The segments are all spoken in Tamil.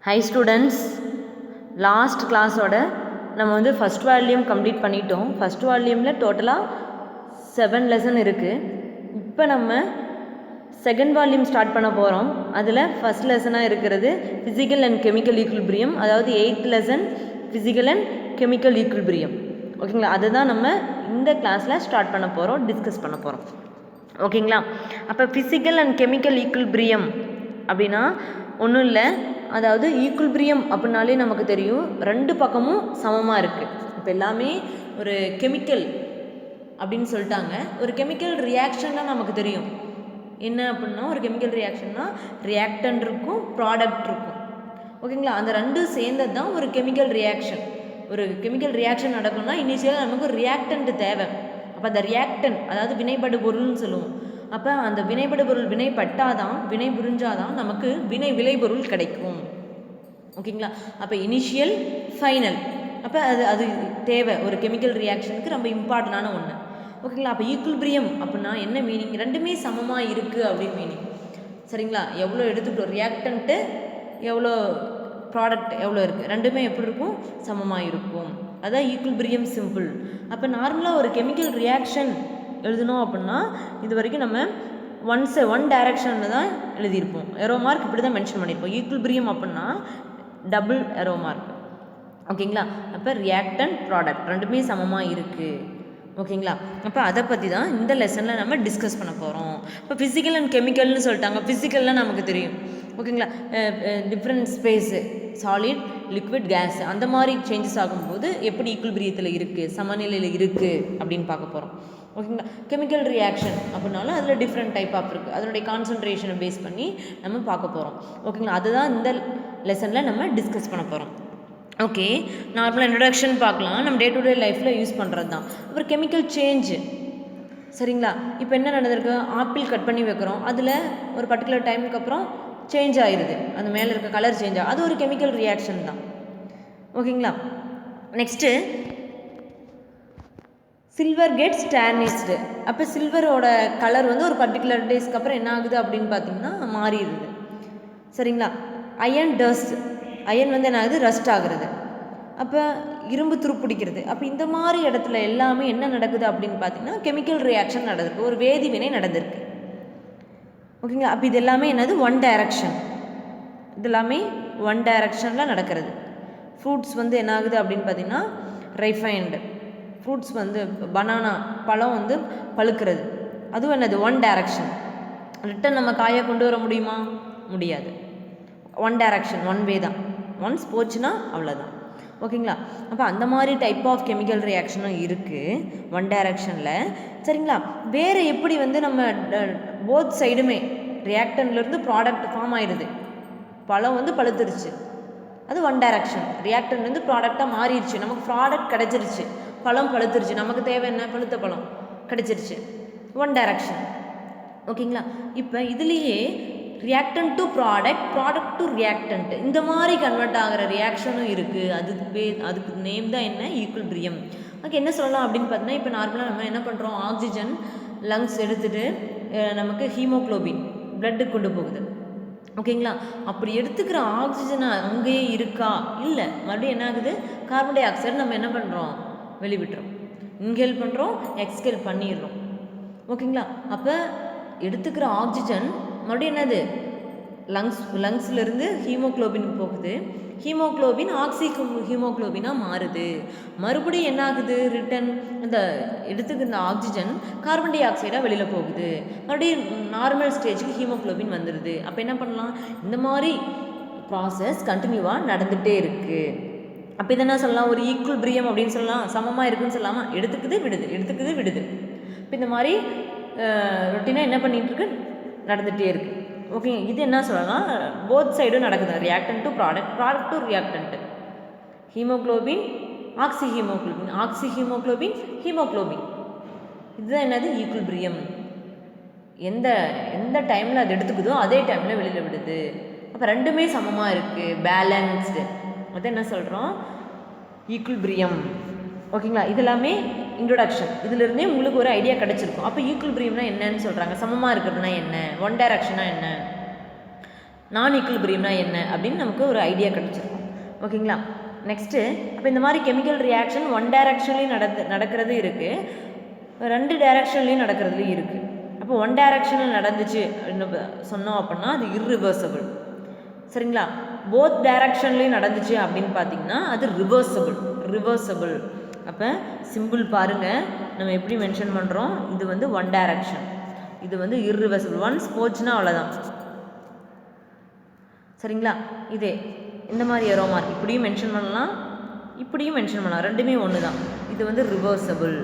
Hi students, last class oda நம்ம வந்து first volume complete பண்ணிட்டோம். first volumeல டோட்டலா 7 lesson இருக்கு. இப்போ நம்ம second volume ஸ்டார்ட் பண்ண போறோம். அதுல first lesson-ஆ இருக்கிறது physical and chemical equilibrium, அதாவது 8th lesson physical and chemical equilibrium. ஓகேங்களா? அதுதான் நம்ம இந்த கிளாஸ்ல ஸ்டார்ட் பண்ண போறோம், டிஸ்கஸ் பண்ண போறோம். ஓகேங்களா? அப்போ physical and chemical equilibrium அப்படின்னா ஒன்றும் இல்லை, அதாவது ஈக்குல்பிரியம் அப்படின்னாலே நமக்கு தெரியும் ரெண்டு பக்கமும் சமமாக இருக்குது. இப்போ எல்லாமே ஒரு கெமிக்கல் அப்படின்னு சொல்லிட்டாங்க. ஒரு கெமிக்கல் ரியாக்ஷன்னா நமக்கு தெரியும் என்ன அப்படின்னா, ஒரு கெமிக்கல் ரியாக்ஷன்னா ரியாக்டன்ட் இருக்கும், ப்ராடக்ட் இருக்கும். ஓகேங்களா? அந்த ரெண்டும் சேர்ந்தது தான் ஒரு கெமிக்கல் ரியாக்ஷன். ஒரு கெமிக்கல் ரியாக்ஷன் நடக்கும்னா இனிஷியலாக நமக்கு ஒரு ரியாக்டன்ட் தேவை. அப்போ அந்த ரியாக்டன் அதாவது வினைபடு பொருள்னு சொல்லுவோம். அப்போ அந்த வினைபடு பொருள் வினைப்பட்டாதான், வினை புரிஞ்சாதான் நமக்கு வினை விளைபொருள் கிடைக்கும். ஓகேங்களா? அப்போ இனிஷியல் ஃபைனல், அப்போ அது தேவை ஒரு கெமிக்கல் ரியாக்ஷனுக்கு, ரொம்ப இம்பார்ட்டண்டான ஒன்று. ஓகேங்களா? அப்போ ஈக்குல்பிரியம் அப்படின்னா என்ன மீனிங்? ரெண்டுமே சமமாக இருக்குது அப்படின்னு மீனிங். சரிங்களா? எவ்வளோ எடுத்துக்கிட்டோம் ரியாக்டன்ட்டு, எவ்வளோ ப்ராடக்ட் எவ்வளோ இருக்குது, ரெண்டுமே எப்படி இருக்கும்? சமமாக இருக்கும். அதான் ஈக்குல்பிரியம் சிம்பிள். அப்போ நார்மலாக ஒரு கெமிக்கல் ரியாக்ஷன் எழுதணும் அப்படின்னா இது வரைக்கும் நம்ம ஒன் டைரக்ஷனில் தான் எழுதியிருப்போம். எரோ மார்க் இப்படி தான் மென்ஷன் பண்ணியிருப்போம். ஈக்குல்பிரியம் அப்படின்னா டபுள் எரோ மார்க். ஓகேங்களா? அப்போ ரியாக்டன் ப்ராடக்ட் ரெண்டுமே சமமாக இருக்குது. ஓகேங்களா? அப்போ அதை பற்றி தான் இந்த லெசனில் நம்ம டிஸ்கஸ் பண்ண போகிறோம். இப்போ ஃபிசிக்கல் அண்ட் கெமிக்கல்னு சொல்லிட்டாங்க. ஃபிசிக்கல்னால் நமக்கு தெரியும். ஓகேங்களா? Different phase, solid, liquid, gas அந்த மாதிரி சேஞ்சஸ் ஆகும்போது எப்படி ஈக்குல்பிரியத்தில் இருக்குது, சமநிலையில் இருக்குது அப்படின்னு பார்க்க போகிறோம். ஓகேங்களா? கெமிக்கல் ரியாக்ஷன் அப்படின்னாலும் அதில் டிஃப்ரெண்ட் டைப் ஆஃப் இருக்குது. அதனுடைய கான்சன்ட்ரேஷனை பேஸ் பண்ணி நம்ம பார்க்க போகிறோம். ஓகேங்களா? அதுதான் இந்த லெசனில் நம்ம டிஸ்கஸ் பண்ண போகிறோம். ஓகே, நார்மலாக இன்ட்ரடக்ஷன் பார்க்கலாம். நம்ம டே டு டே லைஃப்பில் யூஸ் பண்ணுறது தான். அப்புறம் கெமிக்கல் சேஞ்சு. சரிங்களா? இப்போ என்ன நடந்திருக்கு? ஆப்பிள் கட் பண்ணி வைக்கிறோம், அதில் ஒரு பர்டிகுலர் டைமுக்கு அப்புறம் சேஞ்ச் ஆயிடுது, அந்த மேலே இருக்க கலர் சேஞ்ச் ஆகும், அது ஒரு கெமிக்கல் ரியாக்ஷன் தான். ஓகேங்களா? Next silver gets tarnished. அப்போ சில்வரோட கலர் வந்து ஒரு பர்டிகுலர் டேஸ்க்கு அப்புறம் என்ன ஆகுது அப்படின்னு பார்த்தீங்கன்னா மாறிடுது. சரிங்களா? அயன் டஸ்ட், அயன் வந்து என்ன ஆகுது? ரஸ்ட் ஆகுறது. அப்போ இரும்பு துருப்பிடிக்கிறது. அப்போ இந்த மாதிரி இடத்துல எல்லாமே என்ன நடக்குது அப்படின்னு பார்த்தீங்கன்னா கெமிக்கல் ரியாக்ஷன் நடந்திருக்கு, ஒரு வேதிவினை நடந்திருக்கு. ஓகேங்களா? அப்போ இது எல்லாமே என்னது? One direction. இது எல்லாமே ஒன் டைரக்ஷனில் நடக்கிறது. ஃப்ரூட்ஸ் வந்து என்ன ஆகுது அப்படின்னு பார்த்தீங்கன்னா ரைஃபைன்டு ஃப்ரூட்ஸ் வந்து பனானா பழம் வந்து பழுக்கிறது, அதுவும் என்னது? One direction. ரிட்டன் நம்ம காயை கொண்டு வர முடியுமா? முடியாது. ஒன் டைரக்ஷன், ஒன் வே தான். ஒன்ஸ் போச்சுன்னா அவ்வளோதான். ஓகேங்களா? அப்போ அந்த மாதிரி டைப் ஆஃப் கெமிக்கல் ரியாக்ஷனும் இருக்குது ஒன் டைரக்ஷனில். சரிங்களா? வேறு எப்படி வந்து நம்ம போத் சைடுமே ரியாக்டன்லேருந்து ப்ராடக்ட் ஃபார்ம் ஆயிடுது. பழம் வந்து பழுத்துருச்சு, அது ஒன் டைரக்ஷன். ரியாக்டன்லேருந்து ப்ராடக்டாக மாறிடுச்சு, நமக்கு ப்ராடக்ட் கிடச்சிருச்சு, பழம் பழுத்துருச்சு, நமக்கு தேவை என்ன? பழுத்த பழம் கிடச்சிருச்சு, ஒன் டைரக்ஷன். ஓகேங்களா? இப்போ இதுலேயே reactant to product, product to reactant, இந்த மாதிரி கன்வெர்ட் ஆகிற ரியாக்ஷனும் இருக்குது. அதுக்கு நேம் தான் என்ன? ஈக்குல்பிரியம். அதுக்கு என்ன சொல்லலாம் அப்படின்னு பார்த்தீங்கன்னா, இப்போ நார்மலாக நம்ம என்ன பண்ணுறோம்? ஆக்சிஜன் லங்ஸ் எடுத்துகிட்டு நமக்கு ஹீமோக்ளோபின் பிளட்டுக்கு கொண்டு போகுது. ஓகேங்களா? அப்படி எடுத்துக்கிற ஆக்சிஜன் அங்கேயே இருக்கா? இல்லை, மறுபடியும் என்ன ஆகுது? கார்பன் டை ஆக்சைடு நம்ம என்ன பண்ணுறோம்? வெளிவிட்டுறோம். இன்ஹேல் பண்ணுறோம், எக்ஸ்ஹேல் பண்ணிடுறோம். ஓகேங்களா? அப்போ எடுத்துக்கிற ஆக்சிஜன் மறுபடியும் என்னது? லங்ஸ்லேருந்து ஹீமோக்ளோபினுக்கு போகுது. ஹீமோக்ளோபின் ஹீமோக்ளோபினாக மாறுது. மறுபடியும் என்ன ஆகுது? ரிட்டன் இந்த எடுத்துக்கிற ஆக்சிஜன் கார்பன் டை ஆக்சைடாக வெளியில் போகுது. மறுபடியும் நார்மல் ஸ்டேஜுக்கு ஹீமோக்ளோபின் வந்துடுது. அப்போ என்ன பண்ணலாம்? இந்த மாதிரி ப்ராசஸ் கண்டினியூவாக நடந்துகிட்டே இருக்குது. அப்போ இதை என்ன சொல்லலாம்? ஒரு ஈக்குல்பிரியம் அப்படின்னு சொல்லலாம். சமமாக இருக்குதுன்னு சொல்லாமா? எடுத்துக்குது விடுது, எடுத்துக்குது விடுது. இப்போ இந்த மாதிரி ரொட்டீனாக என்ன பண்ணிகிட்ருக்கு? நடந்துகிட்டே இருக்குது. ஓகே, இது என்ன சொல்லலாம்? போத் சைடும் நடக்குது. Reactant to product, product to reactant, haemoglobin oxy haemoglobin haemoglobin, இதுதான் என்னது? ஈக்குல்பிரியம். எந்த டைமில் அது எடுத்துக்குதோ அதே டைமில் வெளியில் விடுது. அப்போ ரெண்டுமே சமமாக இருக்குது, பேலன்ஸ்டு. அதை என்ன சொல்கிறோம்? ஈக்குல்பிரியம். ஓகேங்களா? இது எல்லாமே இன்ட்ரொடக்ஷன். இதிலிருந்தே உங்களுக்கு ஒரு ஐடியா கிடச்சிருக்கும். அப்போ ஈக்குல்பிரியம்னா என்னன்னு சொல்கிறாங்க, சமமாக இருக்கிறதுனா என்ன, ஒன் டைரக்ஷனா என்ன. நான் ஈக்குலிபிரியம்னா என்ன அப்படின்னு நமக்கு ஒரு ஐடியா கிடச்சிருக்கும். ஓகேங்களா. நெக்ஸ்ட்டு அப்போ இந்த மாதிரி கெமிக்கல் ரியாக்ஷன் ஒன் டைரக்ஷன்லேயும் நடக்கிறது இருக்குது, 2 டைரக்ஷன்லேயும் நடக்கிறதுலையும் இருக்குது. அப்போ ஒன் டைரக்ஷனில் நடந்துச்சு அப்படின்னு சொன்னோம் அப்படின்னா அது இர்ரிவர்சபிள். சரிங்களா. போத் டைரக்ஷன்லேயும் நடந்துச்சு அப்படின்னு பார்த்தீங்கன்னா அது ரிவர்சபிள். அப்போ சிம்பிள் பாருங்கள், நம்ம எப்படி மென்ஷன் பண்ணுறோம். இது வந்து ஒன் டைரக்ஷன், இது வந்து இர்ரிவர்சபிள். ஒன்ஸ் போச்சுன்னா அவ்வளோதான். சரிங்களா. இதே இந்த மாதிரி ஏரோ மார்க் இப்படியும் மென்ஷன் பண்ணலாம், இப்படியும் மென்ஷன் பண்ணலாம், ரெண்டுமே ஒன்று தான். இது வந்து ரிவர்சபிள்.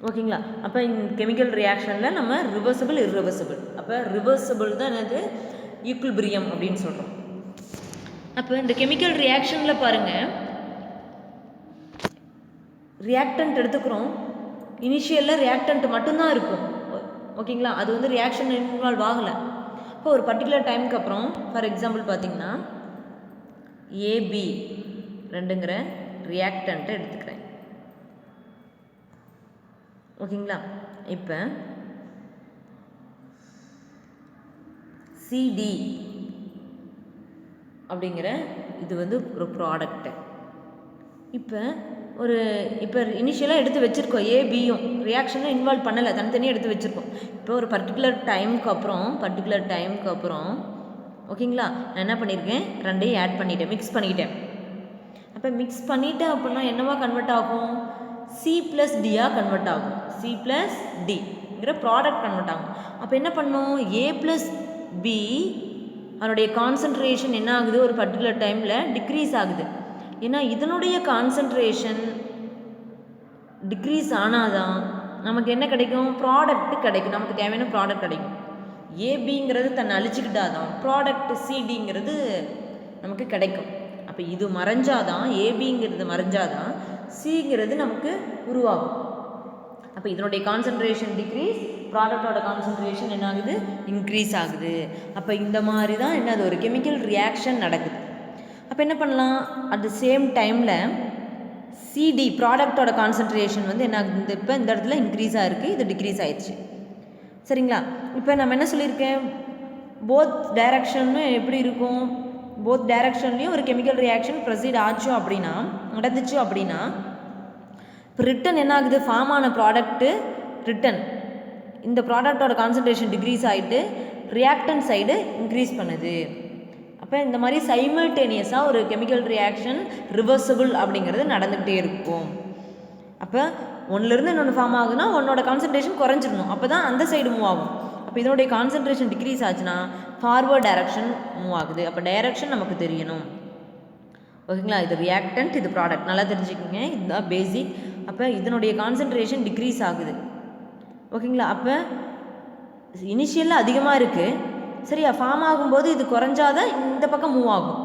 ஓகேங்களா. அப்போ இந்த கெமிக்கல் ரியாக்ஷனில் நம்ம ரிவர்சபிள் இர்ரிவர்சபிள். அப்போ ரிவர்சபிள் தான் என்னது ஈக்குலிபிரியம் அப்படின்னு சொல்கிறோம். அப்போ இந்த கெமிக்கல் ரியாக்ஷனில் பாருங்கள், ரியாக்டன்ட் எடுத்துக்கிறோம். இனிஷியலில் ரியாக்டன்ட் மட்டும்தான் இருக்கும். ஓகேங்களா. அது வந்து ரியாக்ஷன் இன்வால்வ் ஆகலை. இப்போ ஒரு பர்டிகுலர் டைமுக்கு அப்புறம் ஃபார் எக்ஸாம்பிள் பார்த்தீங்கன்னா ஏபி 2ங்கிற ரியாக்டன்ட்டை எடுத்துக்கிறேன். ஓகேங்களா. இப்போ சிடி அப்படிங்கிற இது வந்து ஒரு ப்ராடக்ட்டு. இப்போ இனிஷியலாக எடுத்து வச்சுருக்கோம், ஏபியும் ரியாக்ஷனும் இன்வால்வ் பண்ணலை, தனித்தனியாக எடுத்து வச்சுருக்கோம். இப்போ ஒரு பர்டிகுலர் டைமுக்கு அப்புறம் ஓகேங்களா நான் என்ன பண்ணியிருக்கேன், 2ஐயும் ஆட் பண்ணிட்டேன், மிக்ஸ் பண்ணிக்கிட்டேன். அப்போ மிக்ஸ் பண்ணிட்டேன் அப்படின்னா என்னவா கன்வெர்ட் ஆகும், C+Dயாக கன்வெர்ட் ஆகும். C+Dங்கிற ப்ராடக்ட் கன்வெர்ட் ஆகும். அப்போ என்ன பண்ணோம், A+B அதனுடைய கான்சன்ட்ரேஷன் என்ன ஆகுது, ஒரு பர்டிகுலர் டைமில் டிக்ரீஸ் ஆகுது. ஏன்னா இதனுடைய கான்சன்ட்ரேஷன் டிக்ரீஸ் ஆனாதான் நமக்கு என்ன கிடைக்கும், ப்ராடக்ட் கிடைக்கும், நமக்கு தேவையான ப்ராடக்ட் கிடைக்கும். ஏபிங்கிறது தன்னை அழிச்சுக்கிட்டாதான் ப்ராடக்ட் சிடிங்கிறது நமக்கு கிடைக்கும். அப்போ இது மறைஞ்சாதான், ஏபிங்கிறது மறைஞ்சாதான் சிங்கிறது நமக்கு உருவாகும். அப்போ இதனுடைய கான்சன்ட்ரேஷன் டிக்ரீஸ், ப்ராடக்டோட கான்சன்ட்ரேஷன் என்ன ஆகுது, இன்க்ரீஸ் ஆகுது. அப்போ இந்த மாதிரி தான் என்னது ஒரு கெமிக்கல் ரியாக்ஷன் நடக்குது. அப்போ என்ன பண்ணலாம், அட் த சேம் டைமில் சிடி ப்ராடக்டோட கான்சன்ட்ரேஷன் வந்து என்ன ஆகுது, இப்போ இந்த இடத்துல இன்க்ரீஸாக இருக்குது, இது டிக்ரீஸ் ஆயிடுச்சு. சரிங்களா. இப்போ நம்ம என்ன சொல்லியிருக்கேன், போத் டைரக்ஷனும் எப்படி இருக்கும், போத் டைரக்ஷன்லேயும் ஒரு கெமிக்கல் ரியாக்ஷன் ப்ரொசீட் ஆச்சு அப்படின்னா, நடந்துச்சு அப்படின்னா, இப்போ ரிட்டன் என்ன ஆகுது, ஃபார்ம் ஆன ப்ராடக்ட்டு ரிட்டன் இந்த ப்ராடக்டோட கான்சன்ட்ரேஷன் டிக்ரீஸ் ஆகிட்டு ரியாக்டன் சைடு இன்க்ரீஸ் பண்ணுது. அப்போ இந்த மாதிரி சைமல்டேனியஸாக ஒரு கெமிக்கல் ரியாக்ஷன் ரிவர்சபிள் அப்படிங்கிறது நடந்துக்கிட்டே இருக்கும். அப்போ ஒன்றுலேருந்து இன்னொன்று ஃபார்ம் ஆகுதுன்னா ஒன்னோட கான்சன்ட்ரேஷன் குறைஞ்சிடணும், அப்போ தான் அந்த சைடு மூவ் ஆகும். அப்போ இதனுடைய கான்சன்ட்ரேஷன் டிக்ரீஸ் ஆச்சுன்னா ஃபார்வர்ட் டைரக்ஷன் மூவ் ஆகுது. அப்போ டைரக்ஷன் நமக்கு தெரியணும். ஓகேங்களா. இது ரியாக்டன்ட், இது ப்ராடக்ட், நல்லா தெரிஞ்சுக்கோங்க, இதுதான் பேசிக். அப்போ இதனுடைய கான்சன்ட்ரேஷன் டிக்ரீஸ் ஆகுது. ஓகேங்களா. அப்போ இனிஷியலில் அதிகமாக இருக்குது, சரியா, ஃபார்ம் ஆகும்போது இது குறைஞ்சாதான் இந்த பக்கம் மூவ் ஆகும்.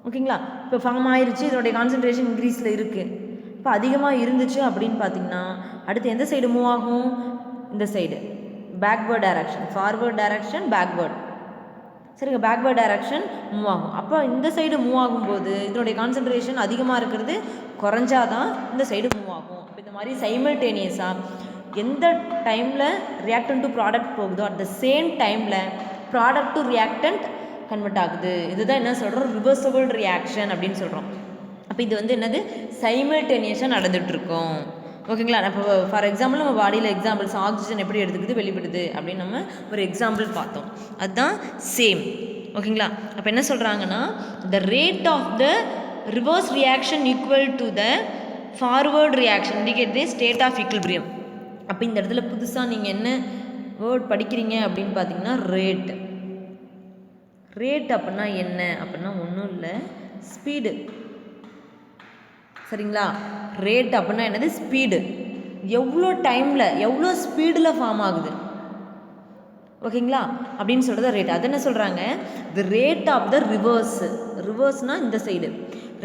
ஓகேங்களா. இப்போ ஃபார்ம் ஆயிடுச்சு, இதனுடைய கான்சன்ட்ரேஷன் இன்க்ரீஸில் இருக்குது. இப்போ அதிகமாக இருந்துச்சு அப்படின்னு பார்த்தீங்கன்னா அடுத்து எந்த சைடு மூவ் ஆகும், இந்த side backward direction, forward direction, backward, சரிங்க, பேக்வேர்ட் டைரக்ஷன் மூவ் ஆகும். அப்போ இந்த சைடு மூவ் ஆகும்போது இதனுடைய கான்சன்ட்ரேஷன் அதிகமாக இருக்கிறது குறைஞ்சாதான் இந்த சைடு மூவ் ஆகும். அப்போ இந்த மாதிரி சைமல்டேனியஸாக எந்த டைமில் ரியாக்டன்ட் டு ப்ராடக்ட் போகுதோ அட் த சேம் டைமில் ப்ராடக்ட் டு ரியாக்டன்ட் கன்வெர்ட் ஆகுது. இதுதான் என்ன சொல்கிறோம், ரிவர்சபிள் ரியாக்ஷன் அப்படின்னு சொல்கிறோம். அப்போ இது வந்து என்னது, சைமல்டேனியஸாக நடந்துகிட்ருக்கோம். ஓகேங்களா. இப்போ ஃபார் எக்ஸாம்பிள் நம்ம பாடியில் எக்ஸாம்பிள்ஸ் ஆக்சிஜன் எப்படி எடுத்துக்குது வெளிப்படுது அப்படின்னு நம்ம ஒரு எக்ஸாம்பிள் பார்த்தோம், அதுதான் சேம். ஓகேங்களா. அப்போ என்ன சொல்கிறாங்கன்னா, the rate of the reverse reaction equal to the forward reaction indicate the state of equilibrium. அப்போ இந்த இடத்துல புதுசாக நீங்கள் என்ன வேர்ட் படிக்கிறீங்க அப்படின்னு பார்த்தீங்கன்னா ரேட். ரேட் அப்படின்னா என்ன அப்படின்னா ஒன்றும் இல்லை, ஸ்பீடு. சரிங்களா. ரேட் அப்படின்னா என்னது, ஸ்பீடு, எவ்வளோ டைமில் எவ்வளோ ஸ்பீடில் ஃபார்ம் ஆகுது. ஓகேங்களா. அப்படின்னு சொல்கிறது ரேட். அது என்ன சொல்கிறாங்க, த ரேட் ஆஃப் த ரிவர்ஸ்னால் இந்த side,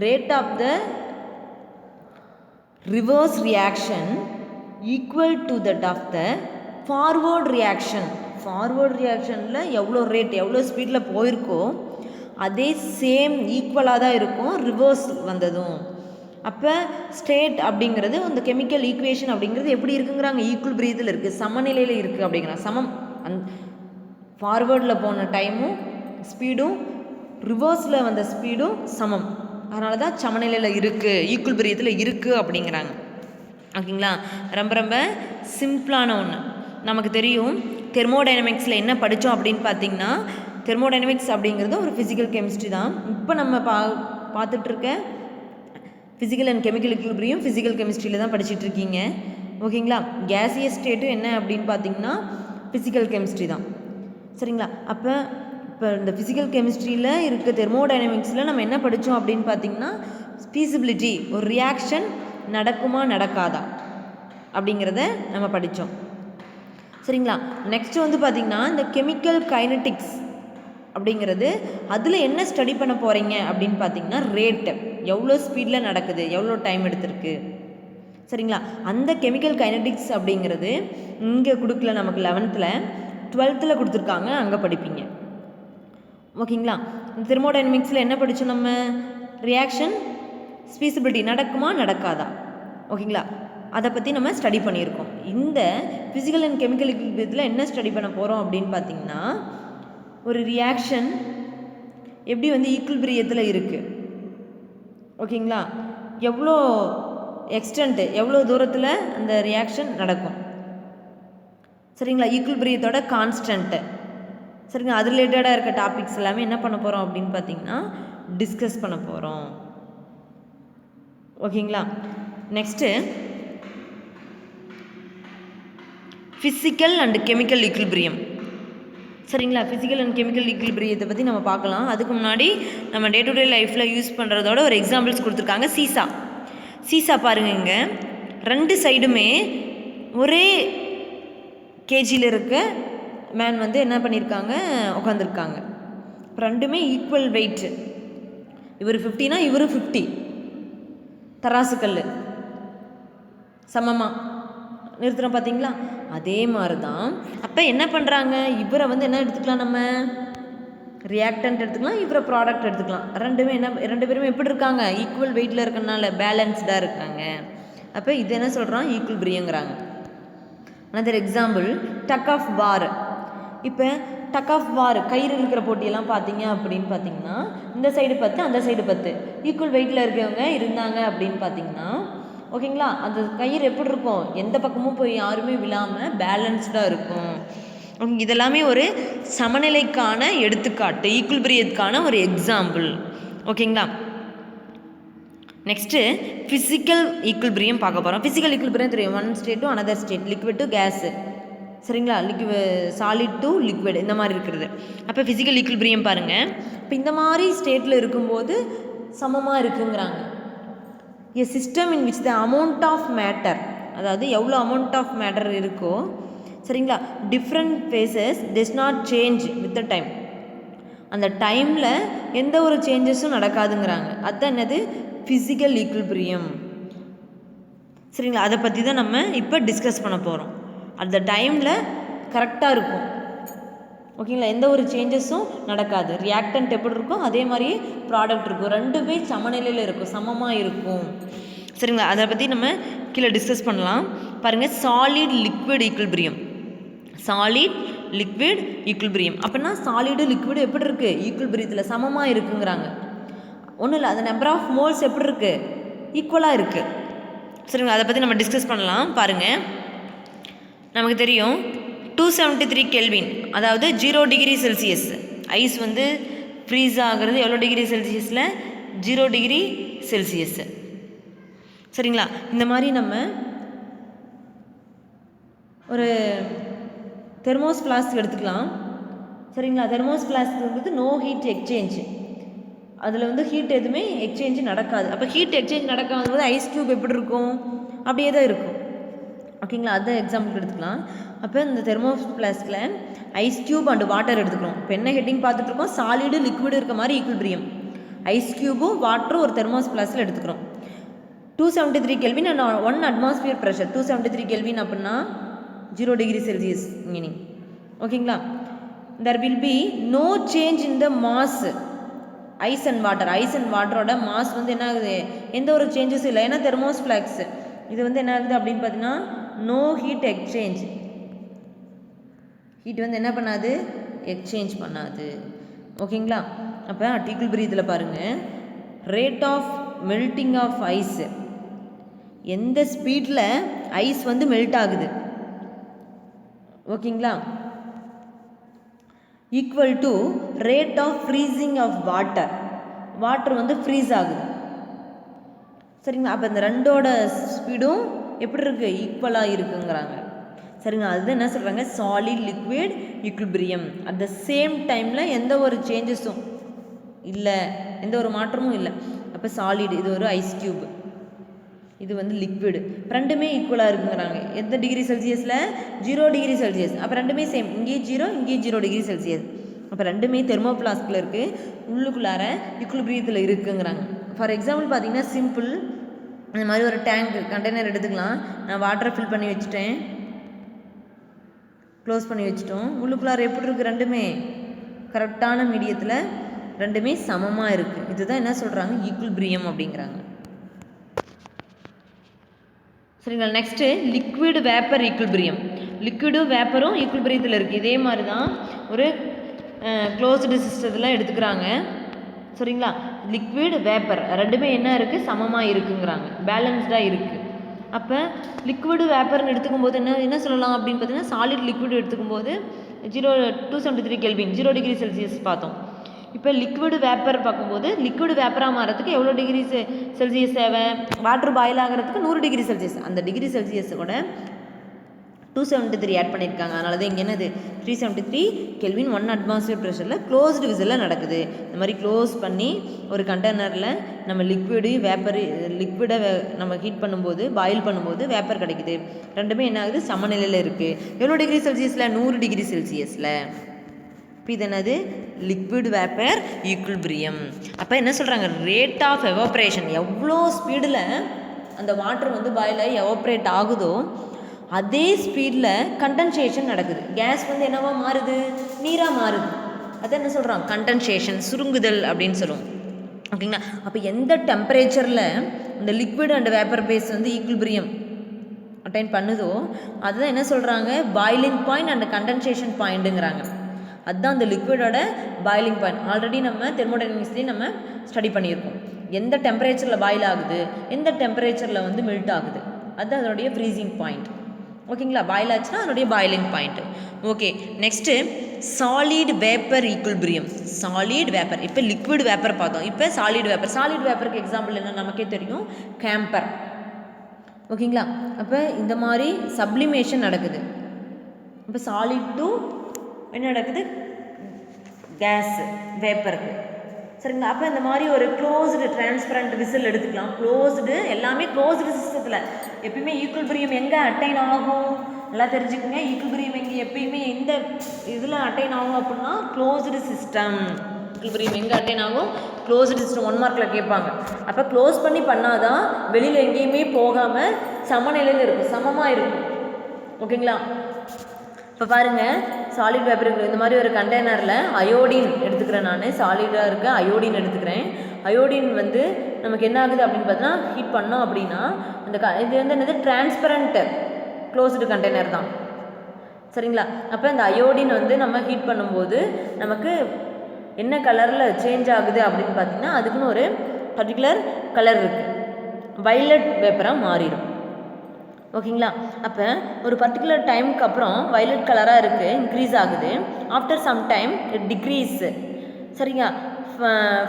rate of the reverse reaction equal to that of the forward reaction. Forward ரியாக்ஷனில் எவ்வளோ ரேட் எவ்வளோ ஸ்பீடில் போயிருக்கோ அதே சேம் ஈக்குவலாக தான் இருக்கும் ரிவர்ஸ் வந்ததும். அப்போ ஸ்டேட் அப்படிங்கிறது அந்த கெமிக்கல் ஈக்குவேஷன் அப்படிங்கிறது எப்படி இருக்குங்கிறாங்க, ஈக்குவல் பிரீத்தில் இருக்குது, சமநிலையில் இருக்குது அப்படிங்கிறாங்க. ஃபார்வேர்டில் போன டைமும் ஸ்பீடும் ரிவர்ஸில் வந்த ஸ்பீடும் சமம். அதனால தான் சமநிலையில் இருக்குது, ஈக்குவல்பிரியத்தில் இருக்குது அப்படிங்கிறாங்க. ஓகேங்களா? ரொம்ப ரொம்ப சிம்பிளான ஒன்று. நமக்கு தெரியும் தெர்மோடைனமிக்ஸில் என்ன படித்தோம் அப்படின்னு பார்த்திங்கன்னா, தெர்மோடைனமிக்ஸ் அப்படிங்கிறது ஒரு ஃபிசிக்கல் கெமிஸ்ட்ரி தான். இப்போ நம்ம பார்த்துட்ருக்க physical and chemical equilibrium physical கெமிஸ்ட்ரியில் தான் படிச்சுட்டு இருக்கீங்க. ஓகேங்களா? கேசியஸ் ஸ்டேட்டும் என்ன அப்படின்னு பார்த்திங்கன்னா ஃபிசிக்கல் கெமிஸ்ட்ரி தான். சரிங்களா? இப்போ இந்த ஃபிசிக்கல் கெமிஸ்ட்ரியில் இருக்க தெர்மோடைனமிக்ஸில் நம்ம என்ன படித்தோம் அப்படின்னு பார்த்திங்கன்னா, ஃபீசிபிலிட்டி, ஒரு ரியாக்ஷன் நடக்குமா நடக்காதா அப்படிங்கிறத நம்ம படித்தோம். சரிங்களா? நெக்ஸ்ட் வந்து பார்த்திங்கன்னா இந்த கெமிக்கல் கைனட்டிக்ஸ் அப்படிங்கிறது, அதில் என்ன ஸ்டடி பண்ண போகிறீங்க அப்படின்னு பார்த்திங்கன்னா ரேட்டு, எவ்வளோ ஸ்பீடில் நடக்குது, எவ்வளோ டைம் எடுத்திருக்கு. சரிங்களா? அந்த கெமிக்கல் கைனட்டிக்ஸ் அப்படிங்கிறது இங்கே கொடுக்கல, நமக்கு 11th 12th கொடுத்துருக்காங்க, அங்கே படிப்பீங்க. ஓகேங்களா? தெர்மோடைனமிக்ஸில் என்ன படித்தோம் நம்ம? ரியாக்ஷன் ஃபீசிபிலிட்டி, நடக்குமா நடக்காதா. ஓகேங்களா? அதை பற்றி நம்ம ஸ்டடி பண்ணியிருக்கோம். இந்த ஃபிசிக்கல் அண்ட் கெமிக்கல் ஈக்குவல்பிரியத்தில் என்ன ஸ்டடி பண்ண போகிறோம் அப்படின்னு பார்த்திங்கன்னா, ஒரு ரியாக்ஷன் எப்படி வந்து ஈக்குவல்பிரியத்தில் இருக்குது. ஓகேங்களா? எவ்வளோ எக்ஸ்டென்ட்டு, எவ்வளோ தூரத்தில் அந்த ரியாக்ஷன் நடக்கும். சரிங்களா? ஈக்குவல்பிரியத்தோட கான்ஸ்டன்ட்டு. சரிங்களா? அது ரிலேட்டடாக இருக்க டாபிக்ஸ் எல்லாமே என்ன பண்ண போகிறோம் அப்படின்னு பார்த்திங்கன்னா டிஸ்கஸ் பண்ண போகிறோம். ஓகேங்களா? Next physical and chemical equilibrium. சரிங்களா? ஃபிசிக்கல் அண்ட் கெமிக்கல் ஈக்குவல்பிரியத்தை பற்றி நம்ம பார்க்கலாம். அதுக்கு முன்னாடி நம்ம டே டு டே லைஃப்பில் யூஸ் பண்ணுறதோட ஒரு எக்ஸாம்பிள்ஸ் கொடுத்துருக்காங்க. சீசா பாருங்கள், இங்கே 2 சைடுமே ஒரே கேஜியில் இருக்க மேன் வந்து என்ன பண்ணியிருக்காங்க, உட்காந்துருக்காங்க. இப்போ 2மே ஈக்குவல் வெயிட்டு. இவர் 50னா இவர் 50. தராசுக்கல் சமமாக நிறுத்துகிறோம் பார்த்தீங்களா? அதே மாதிரி தான். அப்போ என்ன பண்ணுறாங்க, இவரை வந்து என்ன எடுத்துக்கலாம், நம்ம ரியாக்டன்ட் எடுத்துக்கலாம், இவரை ப்ராடக்ட் எடுத்துக்கலாம். 2 பேருமே எப்படி இருக்காங்க, ஈக்குவல் வெயிட்டில் இருக்கனால பேலன்ஸ்டாக இருக்காங்க. அப்போ இது என்ன சொல்கிறோம், ஈக்குவல்பிரியங்கிறாங்க. another எக்ஸாம்பிள் டக் ஆஃப் வார். இப்போ டக் ஆஃப் வார், கயிறு இருக்கிற போட்டியெல்லாம் பார்த்தீங்க அப்படின்னு பார்த்தீங்கன்னா இந்த சைடு 10 அந்த சைடு 10 ஈக்குவல் வெயிட்டில் இருக்கவங்க இருந்தாங்க அப்படின்னு பார்த்தீங்கன்னா, ஓகேங்களா, அந்த கயிறு எப்படி இருக்கும், எந்த பக்கமும் போய் யாருமே விழாமல் பேலன்ஸ்டாக இருக்கும். இதெல்லாமே ஒரு சமநிலைக்கான எடுத்துக்காட்டு, ஈக்குவல்பிரியத்துக்கான ஒரு எக்ஸாம்பிள். ஓகேங்களா? நெக்ஸ்ட்டு ஃபிசிக்கல் ஈக்குவல்பிரியம் பார்க்க போகிறோம். ஃபிசிக்கல் ஈக்குவல்பிரியம் தெரியும், 1 state to another state, liquid to gas. சரிங்களா? சாலிட் டு லிக்விட், இந்த மாதிரி இருக்கிறது. அப்போ ஃபிசிக்கல் ஈக்குவல்பிரியம் பாருங்கள். இப்போ இந்த மாதிரி ஸ்டேட்டில் இருக்கும்போது சமமாக இருக்குங்கிறாங்க. A system in which the amount of matter, அதாவது எவ்வளோ அமௌண்ட் ஆஃப் மேட்டர் இருக்கோ, சரிங்களா, different phases does not change with the time. அந்த டைமில் எந்த ஒரு சேஞ்சஸும் நடக்காதுங்கிறாங்க. அதுதான் என்னது, ஃபிசிக்கல் ஈக்குவல்பிரியம். சரிங்களா? அதை பற்றி தான் நம்ம இப்போ டிஸ்கஸ் பண்ண போகிறோம். அந்த டைமில் கரெக்டாக இருக்கும். ஓகேங்களா? எந்த ஒரு சேஞ்சஸும் நடக்காது. ரியாக்டன்ட் எப்படி இருக்கும் அதே மாதிரியே ப்ராடக்ட் இருக்கும். 2மே சமநிலையில் இருக்கும், சமமாக இருக்கும். சரிங்களா? அதை பற்றி நம்ம கீழே டிஸ்கஸ் பண்ணலாம். பாருங்கள், solid liquid equilibrium. Solid liquid equilibrium அப்படின்னா சாலிடு லிக்விடு எப்படி இருக்குது, ஈக்குவல்பிரியத்தில் சமமாக இருக்குங்கிறாங்க. ஒன்றும் இல்லை, அந்த நம்பர் ஆஃப் மோல்ஸ் எப்படி இருக்குது, ஈக்குவலாக இருக்குது. சரிங்களா? அதை பற்றி நம்ம டிஸ்கஸ் பண்ணலாம். பாருங்கள், நமக்கு தெரியும் 273 கெல்வின், அதாவது 0 டிகிரி செல்சியஸ். ஐஸ் வந்து ஃப்ரீஸ் ஆகிறது எவ்வளோ டிகிரி செல்சியஸில், 0 டிகிரி செல்சியஸ். சரிங்களா? இந்த மாதிரி நம்ம ஒரு தெர்மோஸ் ஃப்ளாஸ்க் எடுத்துக்கலாம். சரிங்களா? தெர்மோஸ் ஃப்ளாஸ்க் வந்து நோ ஹீட் எக்ஸ்சேஞ்ச், அதில் வந்து ஹீட் எதுவுமே எக்ஸ்சேஞ்சு நடக்காது. அப்போ ஹீட் எக்ஸ்சேஞ்ச் நடக்காத போது ஐஸ் க்யூப் எப்படி இருக்கும், அப்படியே தான் இருக்கும். ஓகேங்களா? அதை எக்ஸாம்பிள் எடுத்துக்கலாம். அப்போ இந்த தெர்மோஸ் ஃப்ளாஸ்கில் ஐஸ் க்யூப் அண்ட் வாட்டர் எடுத்துக்கிறோம். இப்போ என்ன ஹெட்டிங் பார்த்துட்ருக்கோம், சாலிடு லிக்விடு இருக்க மாதிரி ஈக்குவல்பிரியம். ஐஸ் க்யூபும் வாட்டரும் ஒரு தெர்மோஸ் ஃப்ளாஸ்கில் எடுத்துக்கிறோம். 273 kelvin and 1 atmosphere pressure. 273 kelvin அப்படின்னா 0 டிகிரி செல்சியஸ் மீனிங். ஓகேங்களா? there will be no change in the mass ice and water. Ice and வாட்டரோட மாஸ் வந்து என்ன ஆகுது, எந்த ஒரு சேஞ்சஸும் இல்லை. ஏன்னா தெர்மோஸ் ஃப்ளாக்ஸ் இது வந்து என்ன ஆகுது அப்படின்னு பார்த்தீங்கன்னா நோ ஹீட் எக்ஸ்சேஞ்ச். ஹீட் வந்து என்ன பண்ணாது, எக்ஸ்சேஞ்ச் பண்ணாது. ஓகேங்களா? அப்போ அட் ஈக்குலிபிரியத்தில் பாருங்கள், rate of melting of ice, எந்த ஸ்பீடில் ஐஸ் வந்து மெல்ட் ஆகுது, ஓகேங்களா, equal to rate of freezing of water வந்து ஃப்ரீஸ் ஆகுது. சரிங்களா? அப்போ இந்த ரெண்டோட ஸ்பீடும் எப்படி இருக்குது, ஈக்குவலாக இருக்குங்கிறாங்க. சரிங்களா? அதுதான் என்ன சொல்கிறாங்க, solid liquid equilibrium. At the same டைமில் எந்த ஒரு சேஞ்சஸும் இல்லை, எந்த ஒரு மாற்றமும் இல்லை. அப்போ சாலிட், இது ஒரு ஐஸ் க்யூப், இது வந்து லிக்விடு, ரெண்டுமே ஈக்குவலாக இருக்குங்கிறாங்க. எந்த டிகிரி செல்சியஸில், 0 டிகிரி செல்சியஸ். அப்போ ரெண்டுமே சேம், இங்கேயும் 0 இங்கேயும் 0 டிகிரி செல்சியஸ். அப்போ ரெண்டுமே தெர்மோபிளாஸ்கில் இருக்குது, உள்ளுக்குள்ளார ஈக்குலிபிரியத்தில் இருக்குங்கிறாங்க. ஃபார் எக்ஸாம்பிள் பார்த்தீங்கன்னா சிம்பிள், இந்த மாதிரி ஒரு டேங்க் கண்டெய்னர் எடுத்துக்கலாம். நான் வாட்டரை ஃபில் பண்ணி வச்சுட்டேன், க்ளோஸ் பண்ணி வச்சுட்டோம். உள்ளுக்குள்ளார எப்படி இருக்குது, ரெண்டுமே கரெக்டான மீடியத்தில் ரெண்டுமே சமமாக இருக்குது. இதுதான் என்ன சொல்கிறாங்க, ஈக்குலிபிரியம் அப்படிங்கிறாங்க. சரிங்களா? Next liquid vapour equilibrium. லிக்விடும் வேப்பரும் ஈக்குலிபிரியத்தில் இருக்குது. இதே மாதிரி தான் ஒரு க்ளோஸ்டு சிஸ்டத்தில் எடுத்துக்கிறாங்க. சரிங்களா? லிக்விட் வேப்பர் ரெண்டுமே என்ன இருக்குது, சமமாக இருக்குங்கிறாங்க, பேலன்ஸ்டாக இருக்குது. அப்போ லிக்விடு வேப்பர்னு எடுத்துக்கும் போது என்ன சொல்லலாம் அப்படின்னு பார்த்தீங்கன்னா, சாலிட் லிக்விட் எடுத்துக்கும் போது 273 கெல்வின், 0 டிகிரி செல்சியஸ் பார்த்தோம். இப்போ லிக்விடு வேப்பர் பார்க்கும்போது லிக்விடு வேப்பராக மாறதுக்கு எவ்வளோ டிகிரி செல்சியஸ் தேவை, வாட்டர் பாயில் ஆகிறதுக்கு 100 டிகிரி செல்சியஸ். அந்த டிகிரி செல்சியஸை கூட 273 ஆட் பண்ணியிருக்காங்க. அதனால தான் இங்கே என்னது 373 கெல்வின் 1 அட்மாஸ்பியர் ப்ரெஷரில் க்ளோஸ்டு விசிலில் நடக்குது. இந்த மாதிரி க்ளோஸ் பண்ணி ஒரு கண்டெய்னரில் நம்ம லிக்விடை நம்ம ஹீட் பண்ணும்போது, பாயில் பண்ணும்போது வேப்பர் கிடைக்குது. ரெண்டுமே என்ன ஆகுது, சமநிலையில் இருக்குது. எவ்வளோ டிகிரி செல்சியஸில், 100 டிகிரி செல்சியஸில். இப்போ இது என்னது, லிக்விட் வேப்பர் ஈக்குலிபிரியம். அப்போ என்ன சொல்கிறாங்க, ரேட் ஆஃப் எவாப்ரேஷன், எவ்வளோ ஸ்பீடில் அந்த வாட்டர் வந்து பாயில் ஆகி எவாப்ரேட் ஆகுதோ அதே ஸ்பீடில் கண்டென்சேஷன் நடக்குது. கேஸ் வந்து என்னவா மாறுது, நீராக மாறுது. அதை என்ன சொல்கிறோம், கண்டென்சேஷன், சுருங்குதல் அப்படின்னு சொல்லுவோம். ஓகேங்களா? அப்போ எந்த டெம்பரேச்சரில் இந்த லிக்விட் அண்ட் வேப்பர் பேஸ் வந்து ஈக்குலிபிரியம் அட்டைன் பண்ணுதோ அதுதான் என்ன சொல்கிறாங்க, பாயிலிங் பாயிண்ட் அண்ட் கண்டென்சேஷன் பாயிண்ட்டுங்கிறாங்க. அதுதான் அந்த லிக்விடோட பாயிலிங் பாயிண்ட். ஆல்ரெடி நம்ம தெர்மோடைனமிக்ஸ்லேயும் நம்ம ஸ்டடி பண்ணியிருக்கோம். எந்த டெம்பரேச்சரில் பாயில் ஆகுது, எந்த டெம்பரேச்சரில் வந்து மெல்ட் ஆகுது, அதுதான் அதனுடைய ஃப்ரீசிங் பாயிண்ட். ஓகேங்களா? பாயில் ஆச்சுன்னா அதனுடைய boiling point. Okay, next solid vapour equilibrium. Solid vapour, இப்போ லிக்விட் வேப்பர் பார்த்தோம், இப்போ சாலிட் வேப்பர். சாலிட் வேப்பருக்கு எக்ஸாம்பிள் என்ன நமக்கே தெரியும், கேம்பர். ஓகேங்களா? அப்போ இந்த மாதிரி சப்ளிமேஷன் நடக்குது. இப்போ சாலிட் டு என்ன நடக்குது, கேஸ் வேப்பருக்கு. சரிங்களா? அப்போ இந்த மாதிரி ஒரு க்ளோஸ்டு டிரான்ஸ்பரண்ட் விசில் எடுத்துக்கலாம். க்ளோஸ்டு, எல்லாமே க்ளோஸ்டு சிஸ்டத்தில். எப்பயுமே ஈக்குலிபிரியம் எங்கே அட்டைன் ஆகும், நல்லா தெரிஞ்சுக்கோங்க. ஈக்குலிபிரியம் எங்கே எப்பயுமே எந்த இதில் அட்டைன் ஆகும் அப்படின்னா க்ளோஸ்டு சிஸ்டம். ஈக்குலிபிரியம் எங்கே அட்டைன் ஆகும், க்ளோஸ்டு சிஸ்டம். 1 மார்க்கில் கேட்பாங்க. அப்போ க்ளோஸ் பண்ணி பண்ணாதான் வெளியில் எங்கேயுமே போகாமல் சமநிலையில் இருக்கும், சமமாக இருக்கும். ஓகேங்களா? இப்போ பாருங்கள், சாலிட் வேப்பர் இந்த மாதிரி ஒரு கண்டெய்னரில் அயோடின் எடுத்துக்கிறேன். நான் சாலிடாக இருக்க அயோடின் எடுத்துக்கிறேன். அயோடின் வந்து நமக்கு என்ன ஆகுது அப்படின்னு பார்த்தோன்னா, ஹீட் பண்ணோம் அப்படின்னா இந்த இது வந்து என்னது, டிரான்ஸ்பரண்ட் க்ளோஸ்டு கண்டெய்னர் தான். சரிங்களா? அப்போ இந்த அயோடின் வந்து நம்ம ஹீட் பண்ணும்போது நமக்கு என்ன கலரில் சேஞ்ச் ஆகுது அப்படின்னு பார்த்தீங்கன்னா, அதுக்குன்னு ஒரு பர்டிகுலர் கலர் இருக்குது, வைலட் வேப்பராக மாறிடும். ஓகேங்களா? அப்போ ஒரு பர்டிகுலர் டைமுக்கு அப்புறம் வைலட் கலராக இருக்குது, இன்க்ரீஸ் ஆகுது. After some time it decrease. சரிங்களா?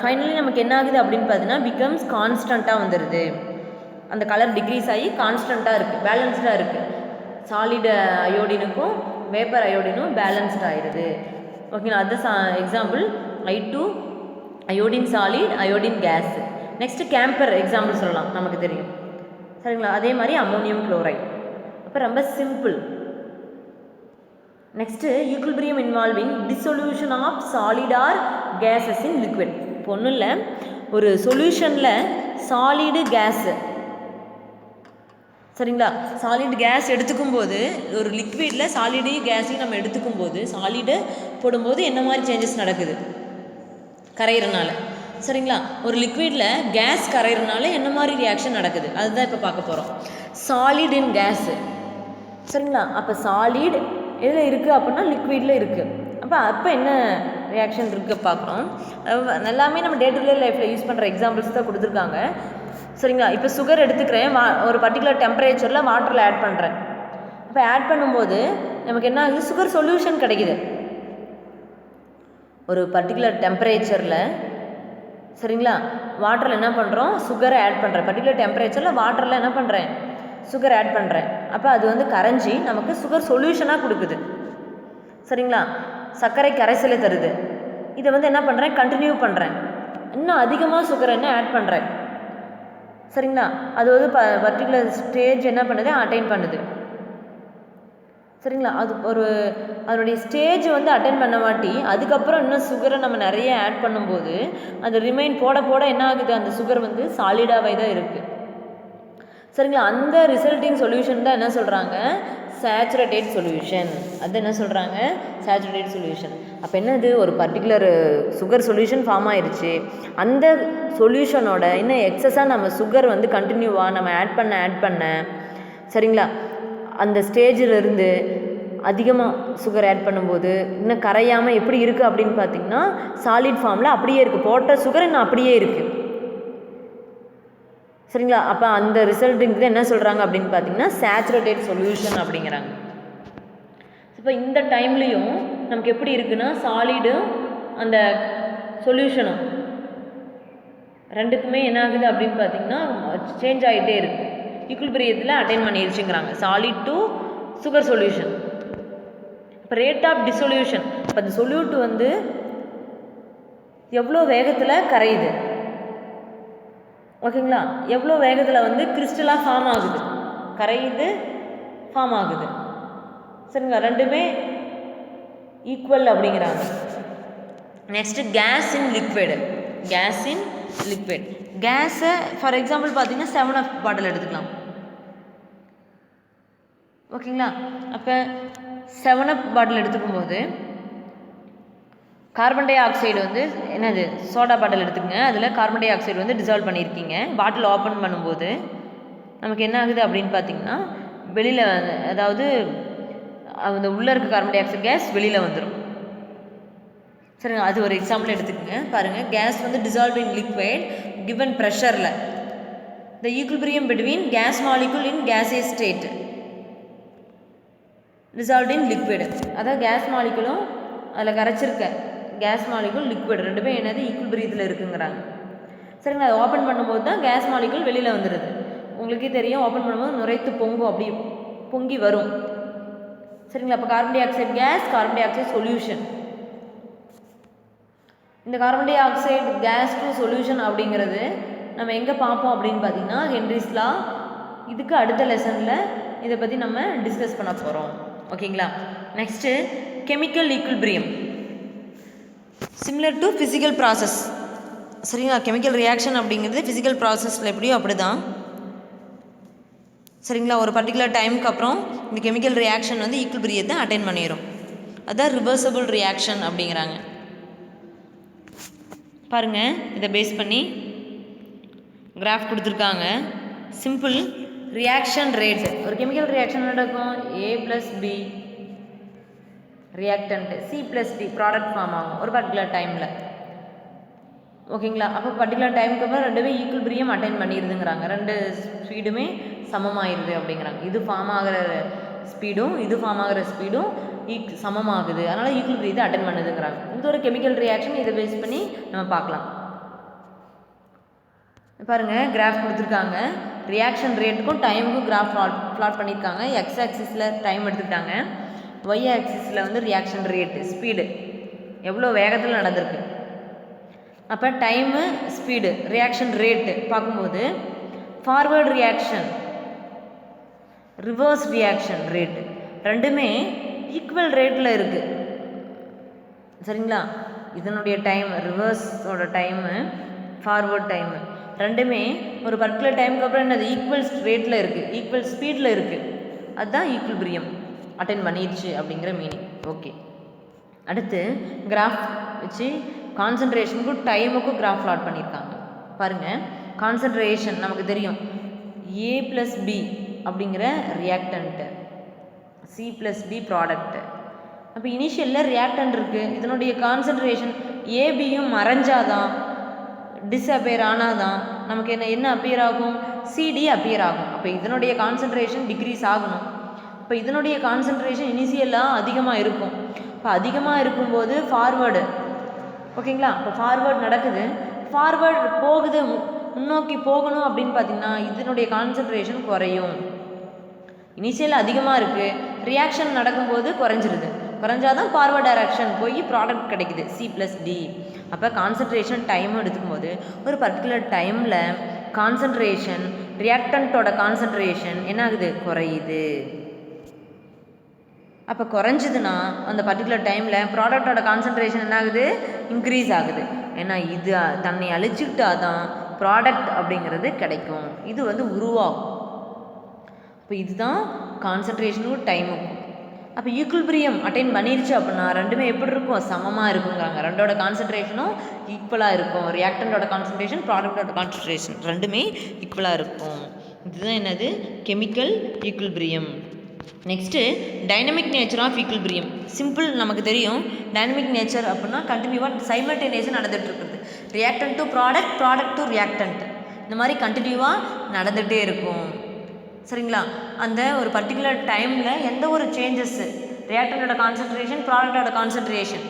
ஃபைனலி நமக்கு என்ன ஆகுது அப்படின்னு பார்த்தீங்கன்னா, பிகம்ஸ் கான்ஸ்டண்ட்டாக வந்துடுது. அந்த கலர் டிக்ரீஸ் ஆகி கான்ஸ்டண்ட்டாக இருக்குது, பேலன்ஸ்டாக இருக்குது. சாலிட் அயோடினுக்கும் வேப்பர் அயோடினும் பேலன்ஸ்ட் ஆகிடுது. ஓகேங்களா? அதுதான் example I2 iodine solid, iodine gas. Next camphor example சொல்லலாம், நமக்கு தெரியும். சரிங்களா? அதே மாதிரி அமோனியம் குளோரைட். அப்போ ரொம்ப simple. Next equilibrium involving dissolution of solid or gases in liquid. இப்போ ஒன்றும் இல்லை, ஒரு சொல்யூஷனில் சாலிடு கேஸு, சரிங்களா, சாலிட் கேஸ் எடுத்துக்கும் போது, ஒரு லிக்விடில் சாலிடையும் கேஸையும் நம்ம எடுத்துக்கும் போது, சாலிடு போடும்போது என்ன மாதிரி சேஞ்சஸ் நடக்குது, கரையிறனால. சரிங்களா? ஒரு லிக்விடில் கேஸ் கரையிறனால என்ன மாதிரி ரியாக்ஷன் நடக்குது, அதுதான் இப்போ பார்க்க போகிறோம். Solid in gas. சரிங்களா? அப்போ சாலிட் எதில் இருக்குது அப்படின்னா லிக்விடில் இருக்குது. அப்போ என்ன ரியாக்ஷன் இருக்குது பார்க்குறோம். எல்லாமே நம்ம டே டு டே லைஃப்பில் யூஸ் பண்ணுற எக்ஸாம்பிள்ஸ் தான் கொடுத்துருக்காங்க. சரிங்களா? இப்போ சுகர் எடுத்துக்கிறேன், ஒரு பர்டிகுலர் டெம்பரேச்சரில் வாட்டரில் ஆட் பண்ணுறேன். இப்போ ஆட் பண்ணும்போது நமக்கு என்ன ஆகுது, சுகர் சொல்யூஷன் கிடைக்குது. ஒரு பர்டிகுலர் டெம்பரேச்சரில் சரிங்களா வாட்டரில் என்ன பண்ணுறோம், சுகரை ஆட் பண்ணுறேன். பர்டிகுலர் டெம்பரேச்சரில் வாட்டரில் என்ன பண்ணுறேன், சுகர் ஆட் பண்ணுறேன். அப்போ அது வந்து கரைஞ்சி நமக்கு சுகர் சொல்யூஷனாக கொடுக்குது. சரிங்களா? சர்க்கரை கரைசலை தருது. இதை வந்து என்ன பண்ணுறேன், கண்டினியூ பண்ணுறேன், இன்னும் அதிகமாக சுகரை என்ன ஆட் பண்ணுறேன். சரிங்களா? அது வந்து பர்டிகுலர் ஸ்டேஜ் என்ன பண்ணுது, அட்டைன் பண்ணுது. சரிங்களா? அது அதனுடைய ஸ்டேஜ் வந்து அட்டன் பண்ண மாட்டி அதுக்கப்புறம் இன்னும் சுகரை நம்ம நிறைய ஆட் பண்ணும்போது அது ரிமைன் போட போட என்ன ஆகுது, அந்த சுகர் வந்து சாலிடாகவே தான் இருக்குது. சரிங்களா? அந்த ரிசல்ட்டிங் சொல்யூஷன் தான் என்ன சொல்கிறாங்க, சேச்சுரேட்டட் சொல்யூஷன். அது என்ன சொல்கிறாங்க, சேச்சுரேட்டட் சொல்யூஷன். அப்போ என்னது, ஒரு பர்டிகுலர் சுகர் சொல்யூஷன் ஃபார்ம் ஆயிடுச்சு. அந்த சொல்யூஷனோட இன்னும் எக்ஸஸாக நம்ம சுகர் வந்து கண்டினியூவாக நம்ம ஆட் பண்ண சரிங்களா அந்த ஸ்டேஜிலிருந்து அதிகமாக சுகர் ஆட் பண்ணும்போது இன்னும் கரையாமல் எப்படி இருக்குது அப்படின்னு பார்த்திங்கன்னா சாலிட் ஃபார்மில் அப்படியே இருக்குது. போட்ட சுகர் இன்னும் அப்படியே இருக்குது. சரிங்களா? அப்போ அந்த ரிசல்ட்டுக்கு என்ன சொல்கிறாங்க அப்படின்னு பார்த்தீங்கன்னா சேச்சுரேட்டட் சொல்யூஷன் அப்படிங்கிறாங்க. இப்போ இந்த டைம்லேயும் நமக்கு எப்படி இருக்குன்னா சாலிடும் அந்த சொல்யூஷனும் ரெண்டுக்குமே என்ன ஆகுது அப்படின்னு பார்த்தீங்கன்னா சேஞ்ச் ஆகிட்டே இருக்குது. ஈக்குலிபிரியத்தில் அட்டைன் பண்ணிடுச்சுங்கிறாங்க, சாலிட் டு சுகர் சொல்யூஷன். இப்போ ரேட் ஆஃப் டிசொல்யூஷன், இப்போ அந்த சொல்யூட் வந்து எவ்வளோ வேகத்தில் கரையுது, ஓகேங்களா, எவ்வளோ வேகத்தில் வந்து கிறிஸ்டலாக ஃபார்ம் ஆகுது, கரையுது, ஃபார்ம் ஆகுது. சரிங்களா? ரெண்டுமே ஈக்குவல் அப்படிங்கிறாங்க. Next gas in liquid. Gas in liquid, கேஸை ஃபார் எக்ஸாம்பிள் பார்த்தீங்கன்னா 7Up பாட்டில் எடுத்துக்கலாம். ஓகேங்களா? அப்போ 7Up பாட்டில் எடுத்துக்கும் போது கார்பன் டை ஆக்சைடு வந்து என்னது, சோடா பாட்டில் எடுத்துக்கங்க, அதில் கார்பன் டை ஆக்சைடு வந்து டிசால்வ் பண்ணியிருக்கீங்க. பாட்டில் ஓப்பன் பண்ணும்போது நமக்கு என்ன ஆகுது அப்படின்னு பார்த்தீங்கன்னா வெளியில் அதாவது அந்த உள்ளே இருக்க கார்பன் டை ஆக்சைடு கேஸ் வெளியில் வந்துடும். சரிங்க, அது ஒரு எக்ஸாம்பிள் எடுத்துக்கோங்க. பாருங்கள், கேஸ் வந்து டிசால்வ் இன் லிக்விட் கிவன் ப்ரெஷரில் the equilibrium between gas molecule in gaseous state dissolve in liquid. அதாவது கேஸ் மாலிகுலும் அதில் கரைச்சிருக்க கேஸ் மாலிகுல் லிக்விட் ரெண்டுமே என்னது ஈக்குலிபிரியத்தில் இருக்குங்கிறாங்க. சரிங்களா? அதை ஓப்பன் பண்ணும்போது தான் கேஸ் மாலிகுல் வெளியில் வந்துடுது. உங்களுக்கே தெரியும், ஓப்பன் பண்ணும்போது நுரைத்து பொங்கும், அப்படி பொங்கி வரும். சரிங்களா? அப்போ carbon dioxide gas, carbon dioxide solution. இந்த carbon dioxide gas to solution அப்படிங்கிறது நம்ம எங்கே பார்ப்போம் அப்படின்னு பார்த்தீங்கன்னா ஹென்ரிஸ் லா. இதுக்கு அடுத்த லெசனில் இதை பற்றி நம்ம டிஸ்கஸ் பண்ண போகிறோம். ஓகேங்களா? Next chemical equilibrium similar to physical process. சரிங்களா? கெமிக்கல் ரியாக்ஷன் அப்படிங்கிறது ஃபிசிக்கல் ப்ராசஸில் எப்படியோ அப்படி தான். சரிங்களா? ஒரு பர்டிகுலர் டைமுக்கு அப்புறம் இந்த கெமிக்கல் ரியாக்ஷன் வந்து ஈக்குலிபிரியத்தை அட்டைன் பண்ணிடும். அதுதான் ரிவர்சபிள் ரியாக்ஷன் அப்படிங்கிறாங்க. பாருங்கள், இதை பேஸ் பண்ணி கிராஃப் கொடுத்துருக்காங்க. Simple reaction rate. ஒரு கெமிக்கல் ரியாக்ஷன் நடக்கும், A+B reactant, C+D product form ஆகும் ஒரு பர்டிகுலர் டைமில். ஓகேங்களா? அப்போ பர்டிகுலர் டைமுக்கு அப்புறம் ரெண்டுமே ஈக்குலிபிரியம் அட்டைன் பண்ணிடுதுங்கிறாங்க. ரெண்டு ஸ்பீடுமே சமமாகிடுது அப்படிங்கிறாங்க. இது ஃபார்ம் ஆகிற ஸ்பீடும் இது ஃபார்ம் ஆகிற ஸ்பீடும் சமமாகுது, அதனால் ஈக்குலிபிரியத்தை அட்டன் பண்ணுதுங்கிறாங்க. இது ஒரு கெமிக்கல் ரியாக்ஷன். இதை பேஸ் பண்ணி நம்ம பார்க்கலாம். பாருங்கள், கிராஃப் கொடுத்துருக்காங்க. ரியாக்ஷன் ரேட்டுக்கும் டைமுக்கும் கிராஃப் பிளாட் பண்ணியிருக்காங்க. எக்ஸ் ஆக்சிஸில் டைம் எடுத்துக்கிட்டாங்க, ஒய் ஆக்சிஸில் வந்து ரியாக்ஷன் ரேட்டு ஸ்பீடு எவ்வளோ வேகத்தில் நடந்திருக்கு. அப்போ டைமு ஸ்பீடு ரியாக்ஷன் ரேட்டு பார்க்கும்போது forward reaction reverse reaction rate ரெண்டுமே ஈக்குவல் ரேட்டில் இருக்குது. சரிங்களா? இதனுடைய டைம் ரிவர்ஸோட டைமு ஃபார்வேர்ட் டைமு ரெண்டுமே ஒரு பர்டிகுலர் டைமுக்கு அப்புறம் என்னது ஈக்குவல் ரேட்டில் இருக்குது, ஈக்குவல் ஸ்பீடில் இருக்குது. அதுதான் ஈக்குலிபிரியம் அட்டைன் பண்ணிடுச்சு அப்படிங்கிற மீனிங். ஓகே, அடுத்து கிராஃப் வச்சு கான்சன்ட்ரேஷனுக்கும் டைமுக்கும் கிராஃப் பிளாட் பண்ணியிருக்காங்க. பாருங்கள், கான்சன்ட்ரேஷன் நமக்கு தெரியும், A+B அப்படிங்கிற ரியாக்டன்ட்டு, C+D ப்ராடக்ட்டு. அப்போ இனிஷியலில் ரியாக்டன்ட் இருக்குது, இதனுடைய கான்சன்ட்ரேஷன் ஏபியும் மறைஞ்சாதான் டிஸ்அப்பியர் ஆனால் தான் நமக்கு என்ன அப்பியர் ஆகும், சிடி அப்பியர் ஆகும். அப்போ இதனுடைய கான்சன்ட்ரேஷன் டிக்ரீஸ் ஆகணும். இப்போ இதனுடைய கான்சன்ட்ரேஷன் இனிஷியலாக அதிகமாக இருக்கும். இப்போ அதிகமாக இருக்கும்போது ஃபார்வேர்டு, ஓகேங்களா, இப்போ ஃபார்வேர்டு நடக்குது, ஃபார்வேர்டு போகுது, முன்னோக்கி போகணும் அப்படின்னு பார்த்திங்கன்னா இதனுடைய கான்சன்ட்ரேஷன் குறையும். இனிஷியல் அதிகமாக இருக்குது, ரியாக்ஷன் நடக்கும்போது குறைஞ்சிருது, குறைஞ்சாதான் ஃபார்வர்ட் டைரக்ஷன் போய் ப்ராடக்ட் கிடைக்குது C+D. அப்போ கான்சன்ட்ரேஷன் டைம் எடுத்துக்கும் போது ஒரு பர்டிகுலர் டைமில் கான்சன்ட்ரேஷன் ரியாக்டன்ட்டோட கான்சன்ட்ரேஷன் என்ன ஆகுது, குறையுது. அப்போ குறைஞ்சிதுன்னா அந்த பர்டிகுலர் டைமில் ப்ராடக்டோட கான்சன்ட்ரேஷன் என்ன ஆகுது, இன்க்ரீஸ் ஆகுது. ஏன்னா இது தன்னை அழிச்சுக்கிட்டா தான் ப்ராடக்ட் அப்படிங்கிறது கிடைக்கும், இது உருவாகும். இப்போ இதுதான் கான்சன்ட்ரேஷனும் டைமுக்கும். அப்போ ஈக்குவல்பிரியம் அட்டைன் பண்ணிருச்சு அப்படின்னா ரெண்டுமே எப்படி இருக்கும், சமமாக இருக்குங்கிறாங்க. ரெண்டோட கான்சன்ட்ரேஷனும் ஈக்குவலாக இருக்கும். ரியாக்டண்டோட கான்சன்ட்ரேஷன், ப்ராடக்டோட கான்சன்ட்ரேஷன் ரெண்டுமே ஈக்குவலாக இருக்கும். இதுதான் என்னது, chemical equilibrium. Next dynamic nature of equilibrium. Simple, நமக்கு தெரியும் டைனமிக் நேச்சர் அப்படின்னா கண்டினியூவாக சைமல்டேனியஸாக நடந்துகிட்ருக்குது. Reactant to product, product to reactant, இந்த மாதிரி கண்டினியூவாக நடந்துகிட்டே இருக்கும். சரிங்களா, அந்த ஒரு பர்டிகுலர் டைமில் எந்த ஒரு சேஞ்சஸ்ஸு, ரியாக்டண்டோட கான்சன்ட்ரேஷன், ப்ராடக்டோட கான்சன்ட்ரேஷன்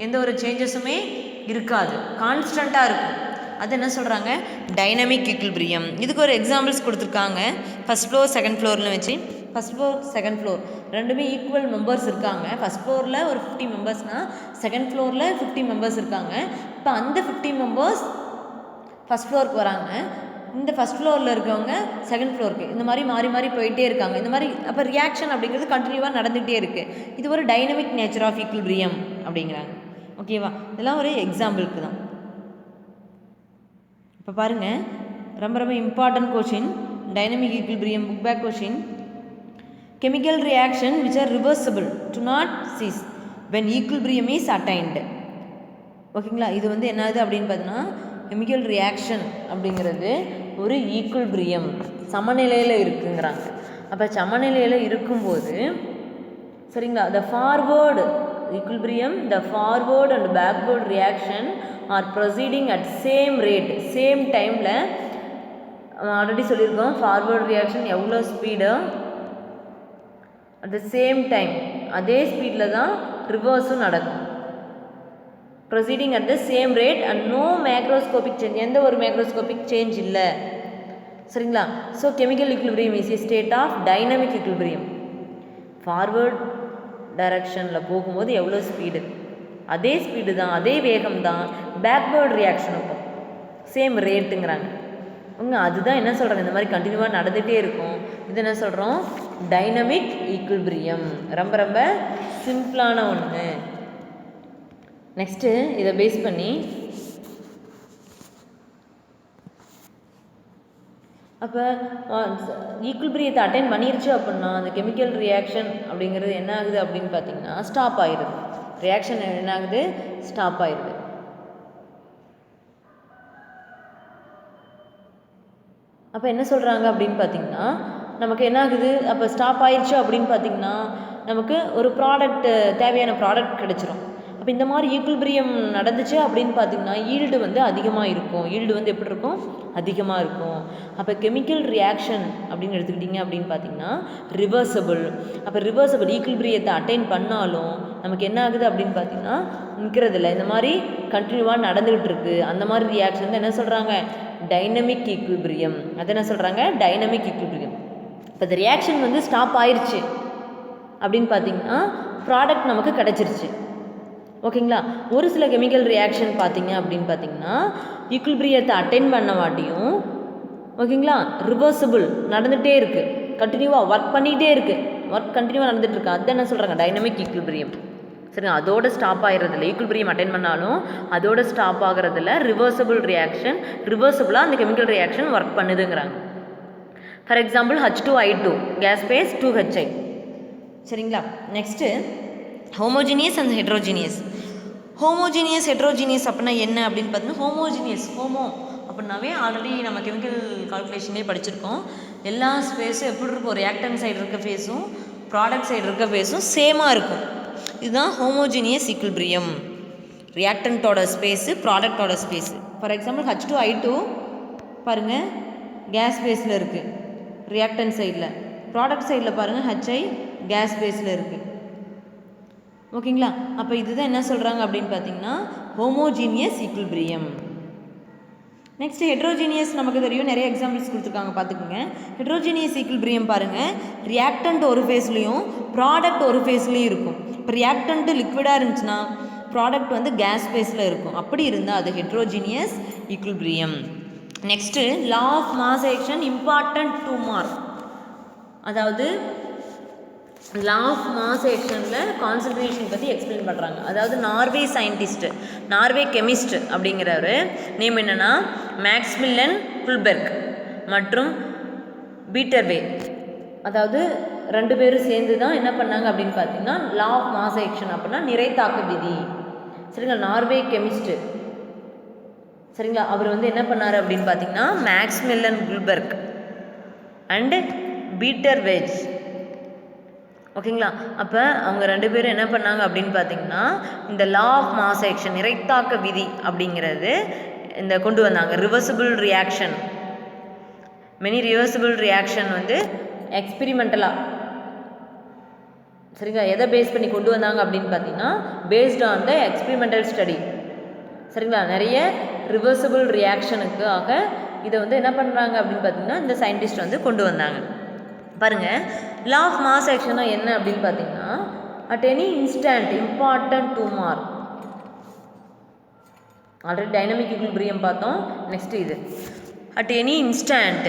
எந்த ஒரு சேஞ்சஸுமே இருக்காது, கான்ஸ்டண்ட்டாக இருக்கும். அது என்ன சொல்கிறாங்க, டைனமிக் ஈக்குவல்பிரியம். இதுக்கு ஒரு எக்ஸாம்பிள்ஸ் கொடுத்துருக்காங்க. ஃபஸ்ட் ஃப்ளோர், செகண்ட் ஃப்ளோர்னு வச்சு, ஃபஸ்ட் ஃப்ளோர் செகண்ட் ஃப்ளோர் ரெண்டுமே ஈக்குவல் மெம்பர்ஸ் இருக்காங்க. ஃபஸ்ட் ஃப்ளோரில் ஒரு 50 மெம்பர்ஸ்னால் செகண்ட் ஃப்ளோரில் 50 மெம்பர்ஸ் இருக்காங்க. இப்போ அந்த 50 மெம்பர்ஸ் ஃபஸ்ட் ஃப்ளோருக்கு வராங்க, இந்த ஃபஸ்ட் ஃப்ளோரில் இருக்கவங்க செகண்ட் ஃப்ளோருக்கு, இந்த மாதிரி மாறி மாறி போயிட்டே இருக்காங்க. இந்த மாதிரி அப்போ ரியாக்ஷன் அப்படிங்கிறது கண்டினியூவாக நடந்துகிட்டே இருக்குது. இது ஒரு டைனமிக் நேச்சர் ஆஃப் ஈக்குவல்பிரியம் அப்படிங்கிறாங்க. ஓகேவா, இதெல்லாம் ஒரு எக்ஸாம்பிளுக்கு தான். இப்போ பாருங்கள், ரொம்ப ரொம்ப important question, dynamic equilibrium book back question. Chemical reaction which are reversible do not cease when equilibrium is attained. ஓகேங்களா, இது என்னது அப்படின்னு பார்த்தீங்கன்னா கெமிக்கல் ரியாக்ஷன் அப்படிங்கிறது ஒரு ஈக்குவல்பிரியம், சமநிலையில் இருக்குங்கிறாங்க. அப்போ சமநிலையில் இருக்கும்போது சரிங்களா, the forward equilibrium, the forward and backward reaction are proceeding at same rate, same டைமில். ஆல்ரெடி சொல்லியிருக்கோம் ஃபார்வர்ட் ரியாக்ஷன் எவ்வளோ speed, at the same time அதே ஸ்பீடில் தான் ரிவர்ஸும் நடக்கும். Proceeding at the same rate and no macroscopic change, எந்த ஒரு மேக்ரோஸ்கோபிக் சேஞ்ச் இல்லை. சரிங்களா, so chemical equilibrium is a state of dynamic equilibrium. Forward டைரக்ஷனில் போகும்போது எவ்வளோ ஸ்பீடு, அதே ஸ்பீடு தான், அதே வேகம் தான் பேக்வேர்டு ரியாக்ஷனுக்கும் சேம் ரேட்டுங்கிறாங்க. அதுதான் என்ன சொல்கிறாங்க, இந்த மாதிரி கண்டினியூவாக நடந்துகிட்டே இருக்கும். இது என்ன சொல்கிறோம், டைனமிக் ஈக்குவல்பிரியம். ரொம்ப ரொம்ப சிம்பிளான ஒன்று. நெக்ஸ்ட்டு இதை பேஸ் பண்ணி அப்போ ஈக்குவல்பிரியத்தை அட்டைன் பண்ணிருச்சு அப்படின்னா அந்த கெமிக்கல் ரியாக்ஷன் அப்படிங்கிறது என்ன ஆகுது அப்படின்னு பார்த்தீங்கன்னா ஸ்டாப் ஆகிடுது. ரியாக்ஷன் என்ன ஆகுது, ஸ்டாப் ஆகிடுது. அப்போ என்ன சொல்கிறாங்க அப்படின்னு பார்த்தீங்கன்னா நமக்கு என்ன ஆகுது, அப்போ ஸ்டாப் ஆயிடுச்சு அப்படின்னு பார்த்தீங்கன்னா நமக்கு ஒரு ப்ராடக்ட், தேவையான ப்ராடக்ட் கிடச்சிரும். அப்போ இந்த மாதிரி ஈக்குவல்பிரியம் நடந்துச்சு அப்படின்னு பார்த்தீங்கன்னா ஈல்டு அதிகமாக இருக்கும். ஈல்டு எப்படி இருக்கும், அதிகமாக இருக்கும். அப்போ கெமிக்கல் ரியாக்ஷன் அப்படின்னு எடுத்துக்கிட்டிங்க அப்படின்னு பார்த்தீங்கன்னா ரிவர்சபிள். அப்போ ரிவர்சபிள் ஈக்குவல்பிரியத்தை அட்டைன் பண்ணாலும் நமக்கு என்ன ஆகுது அப்படின்னு பார்த்தீங்கன்னா நிற்கிறதில்ல, இந்த மாதிரி கண்டினியூவாக நடந்துகிட்டு இருக்குது. அந்த மாதிரி ரியாக்ஷன் தான் என்ன சொல்கிறாங்க, டைனமிக் ஈக்குவல்பிரியம். அது என்ன சொல்கிறாங்க, டைனமிக் ஈக்குவல்பிரியம். இப்போ இந்த ரியாக்ஷன் ஸ்டாப் ஆயிடுச்சு அப்படின்னு பார்த்தீங்கன்னா ப்ராடக்ட் நமக்கு கிடச்சிருச்சு. ஓகேங்களா, ஒரு சில கெமிக்கல் ரியாக்ஷன் பார்த்தீங்க அப்படின்னு பார்த்தீங்கன்னா ஈக்குவல்பிரியத்தை அட்டைன் பண்ண வாட்டியும் ஓகேங்களா ரிவர்சிபிள் நடந்துகிட்டே இருக்குது, கண்டினியூவாக ஒர்க் பண்ணிகிட்டே இருக்குது, ஒர்க் கண்டினியூவாக நடந்துகிட்ருக்கு. அது என்ன சொல்கிறாங்க, டைனமிக் ஈக்குவல்பிரியம். சரிங்க, அதோட ஸ்டாப் ஆகிறதில்ல, ஈக்குவல்பிரியம் அட்டைன் பண்ணாலும் அதோட ஸ்டாப் ஆகிறதில்ல. ரிவர்சபிள் ரியாக்ஷன், ரிவர்சபிளாக அந்த கெமிக்கல் ரியாக்ஷன் ஒர்க் பண்ணுதுங்கிறாங்க. For example H2I2 gas phase 2HI. சரிங்களா, next homogeneous and heterogeneous. Homogeneous heterogeneous அப்படின்னா என்ன அப்படின்னு பார்த்தீங்கன்னா ஹோமோஜீனியஸ், ஹோமோ அப்படின்னாவே ஆல்ரெடி நம்ம கெமிக்கல் கால்குலேஷன்லேயே படிச்சிருக்கோம். எல்லா ஸ்பேஸும் எப்படி இருக்கும், ரியாக்டன் சைடு இருக்க ஃபேஸும் ப்ராடக்ட் சைடு இருக்க ஃபேஸும் சேமாக இருக்கும். இதுதான் ஹோமோஜீனியஸ் ஈக்குலிபிரியம். ரியாக்டன்ட்டோட ஸ்பேஸு, ப்ராடக்டோட ஸ்பேஸு. ஃபார் எக்ஸாம்பிள் H2I2 பாருங்கள் கேஸ் பேஸில் இருக்குது ரியாக்டன்ட் சைடில், ப்ராடக்ட் சைடில் பாருங்கள் HI கேஸ் பேஸில் இருக்குது. ஓகேங்களா? அப்போ இதுதான் என்ன சொல்கிறாங்க அப்படின்னு பார்த்தீங்கன்னா ஹோமோஜீனியஸ் ஈக்குலிபிரியம். நெக்ஸ்ட் ஹெட்ரோஜீனியஸ் நமக்கு தெரியும், நிறைய எக்ஸாம்பிள்ஸ் கொடுத்துருக்காங்க பார்த்துக்குங்க. ஹெட்ரோஜீனியஸ் ஈக்குலிபிரியம் பாருங்கள், ரியாக்டன்ட் ஒரு ஃபேஸ்லேயும் ப்ராடக்ட் ஒரு ஃபேஸ்லேயும் இருக்கும். இப்போ ரியாக்டன்ட்டு லிக்விடாக இருந்துச்சுன்னா ப்ராடக்ட் வந்து கேஸ் ஃபேஸில் இருக்கும். அப்படி இருந்தால் அது heterogeneous equilibrium. Next law of mass action important 2 mark. அதாவது லா ஆஃப் மாஸ் ஆக்ஷனில் கான்சன்ட்ரேஷன் பற்றி எக்ஸ்பிளைன் பண்ணுறாங்க. அதாவது நார்வே சயின்டிஸ்ட்டு, நார்வே கெமிஸ்ட் அப்படிங்கிறவர் நேம் என்னென்னா மேக்ஸ்மில்லன் குல்பெர்க் மற்றும் பீட்டர்வே. அதாவது 2 பேரும் சேர்ந்து தான் என்ன பண்ணாங்க அப்படின்னு பார்த்தீங்கன்னா லா ஆஃப் மாஸ் ஆக்ஷன் அப்படின்னா நிறைத்தாக்க விதி. சரிங்களா? நார்வே கெமிஸ்ட்டு சரிங்களா, அவர் வந்து என்ன பண்ணார் அப்படின்னு பார்த்தீங்கன்னா மேக்ஸ்மில்லன் குல்பெர்க் அண்டு பீட்டர்வேஜ். ஓகேங்களா? அப்போ அவங்க 2 பேரும் என்ன பண்ணாங்க அப்படின்னு பார்த்தீங்கன்னா இந்த லா ஆஃப் மாஸ் ஆக்ஷன் நிறைத்தாக்க விதி அப்படிங்கிறது இந்த கொண்டு வந்தாங்க. Reversible reaction, many reversible reaction வந்து எக்ஸ்பிரிமெண்டலாக சரிங்களா எதை பேஸ் பண்ணி கொண்டு வந்தாங்க அப்படின்னு பார்த்தீங்கன்னா paste on the experimental study. சரிங்களா? நிறைய ரிவர்சிபிள் ரியாக்ஷனுக்காக இதை வந்து என்ன பண்ணுறாங்க அப்படின்னு பார்த்தீங்கன்னா இந்த சயின்டிஸ்ட் வந்து கொண்டு வந்தாங்க. பாருங்கள், லா ஆஃப் மாஸ் ஆக்ஷனா என்ன அப்படின்னு பார்த்தீங்கன்னா at any instant important 2 mark. Already dynamic equilibrium பார்த்தோம். நெக்ஸ்ட் இது at any instant